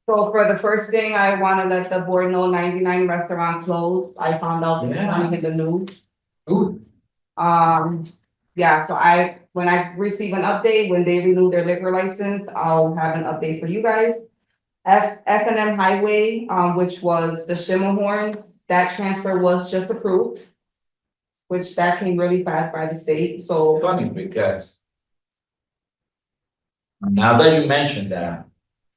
So for the first thing, I wanna let the board know 99 restaurant closed. I found out this morning in the news. Ooh. Yeah, so when I receive an update, when they renew their liquor license, I'll have an update for you guys. F&M Highway, which was the Shimmerhorns, that transfer was just approved. Which that came really fast by the state, so. It's funny because. Now that you mentioned that,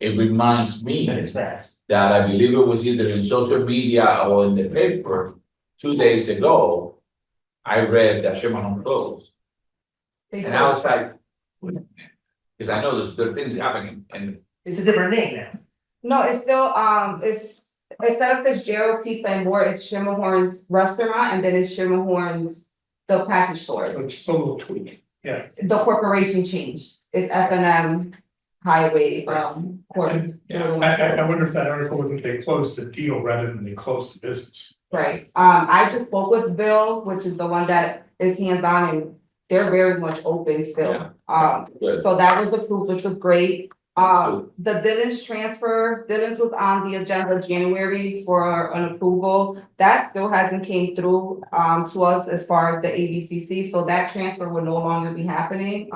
it reminds me That is fast. that I believe it was either in social media or in the paper 2 days ago. I read that Sherman closed, and I was like, because I know there are things happening, and It's a different name now. No, it's still, it's, instead of Fitzgerald Pizza and More, it's Shimmerhorns Restaurant, and then it's Shimmerhorns, the package store. So just a little tweak, yeah. The corporation changed, it's F&M highway, court. I wonder if that article was that they closed the deal rather than they closed the business. Right, I just spoke with Bill, which is the one that is hands-on, and they're very much open still. Good. So that was approved, which was great. That's The Dillon's transfer, Dillon's was on the agenda January for an approval. That still hasn't came through, to us as far as the ABCC, so that transfer will no longer be happening.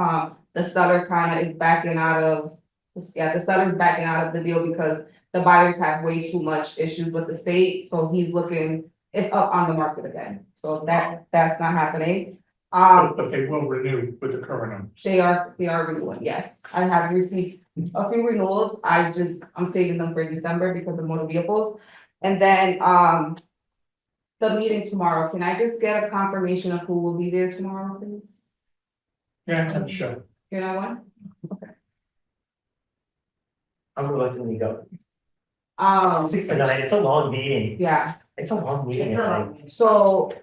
The seller kinda is backing out of, the seller's backing out of the deal because the buyers have way too much issues with the state, so he's looking, it's up on the market again. So that's not happening. But they will renew with the current owners. They are renewing, yes. I have received a few renewals. I'm saving them for December because of motor vehicles. And then, the meeting tomorrow, can I just get a confirmation of who will be there tomorrow, please? Yeah, I'm sure. You know what? I'm reluctantly go. 6 to 9, it's a long meeting. Yeah, It's a long meeting. so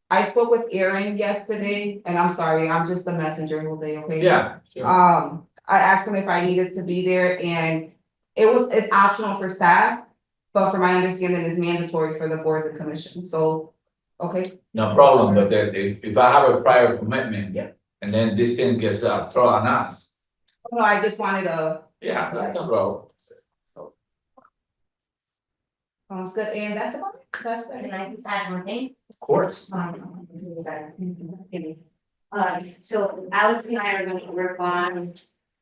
I spoke with Aaron yesterday, and I'm sorry, I'm just a messenger, Jose, okay? Yeah, sure. I asked him if I needed to be there, and it's optional for staff, but from my understanding, it's mandatory for the boards and commissions, so, okay? No problem, but then if I have a prior commitment. Yeah. And then this thing gets thrown on us, No, I just wanted to, yeah, that's no problem. sounds good, and that's about it, that's Can it. I just add one thing? Of course. So Alex and I are gonna work on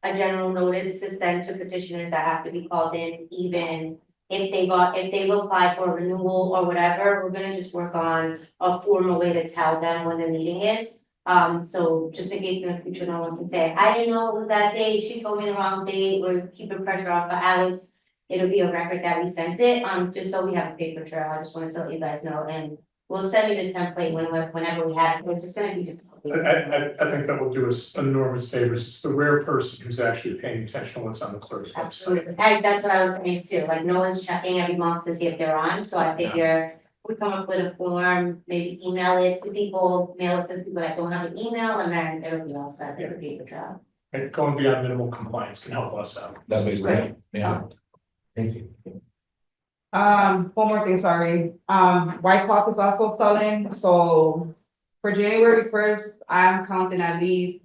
a general notice to send to petitioners that have to be called in, even if they've applied for a renewal or whatever, we're gonna just work on a formal way to tell them when the meeting is. So just in case in the future, no one can say, I didn't know it was that date, she told me the wrong date, we're keeping pressure off of Alex. It'll be a record that we sent it, just so we have a paper trail, I just wanted to let you guys know, and we'll send you the template whenever we have it, we're just gonna be just. I think that will do us enormous favors. It's the rare person who's actually paying attention to what's on the clerk's website. Absolutely, that's what I was saying too, like no one's checking every month to see if they're on, so I figure. We come up with a form, maybe email it to people, mail it to people that don't have an email, and then everything else set as a paper trail. And going beyond minimal compliance can help us out. That'd be great, yeah. Thank you. One more thing, sorry, White Cloth is also selling, so for January 1st, I'm counting at least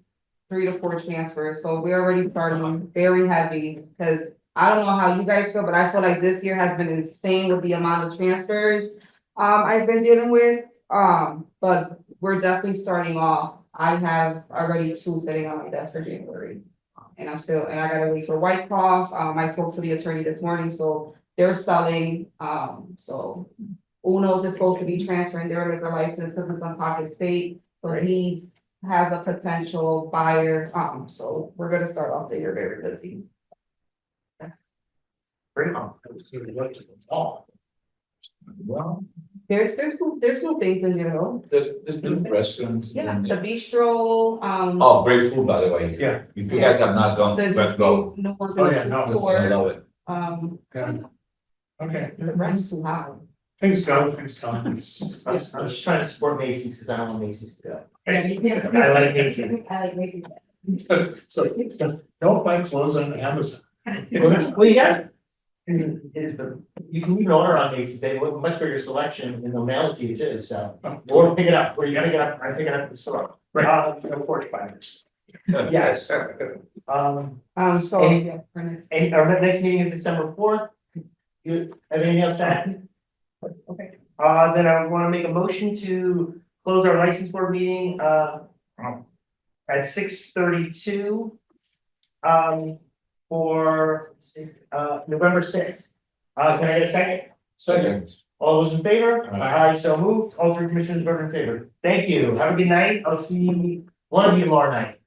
3 to 4 transfers, so we're already starting very heavy, because I don't know how you guys feel, but I feel like this year has been insane with the amount of transfers I've been dealing with, but we're definitely starting off. I have already 2 sitting on my desk for January. And I gotta wait for White Cloth, I spoke to the attorney this morning, so they're selling, so. Uno's is supposed to be transferring their liquor license because it's on Pocket State, so he's has a potential buyer, so we're gonna start off the year very busy. Bring on. Well, There's some things in there though, there's new restaurants. yeah, and- the bistro, Oh, great food, by the way. Yeah. If you guys have not gone, there's let's a go. few new ones Oh, in yeah, the no, I store, love it. Okay, the rent's too high. things go, things come. I'm just trying to support Macy's because I don't want Macy's to go. It's- I like Macy's. I like Macy's. So don't buy clothes on Amazon. Well, you got. You can even order on Macy's, they have a much bigger selection and they'll mail it to you too, so. Or pick it up, or you gotta get up, I pick it up at the store. Right, no fortune binders. Yes. So, Any- Yeah, for next. and our next meeting is December 4th. You have anything else to add? Okay, then I wanna make a motion to close our license board meeting, at 6:32. For, November 6th. Can I get a second? Second. All those in favor? Aye. Aye, so moved. All 3 commissioners voted in favor. Thank you. Have a good night. I'll see one of you tomorrow night.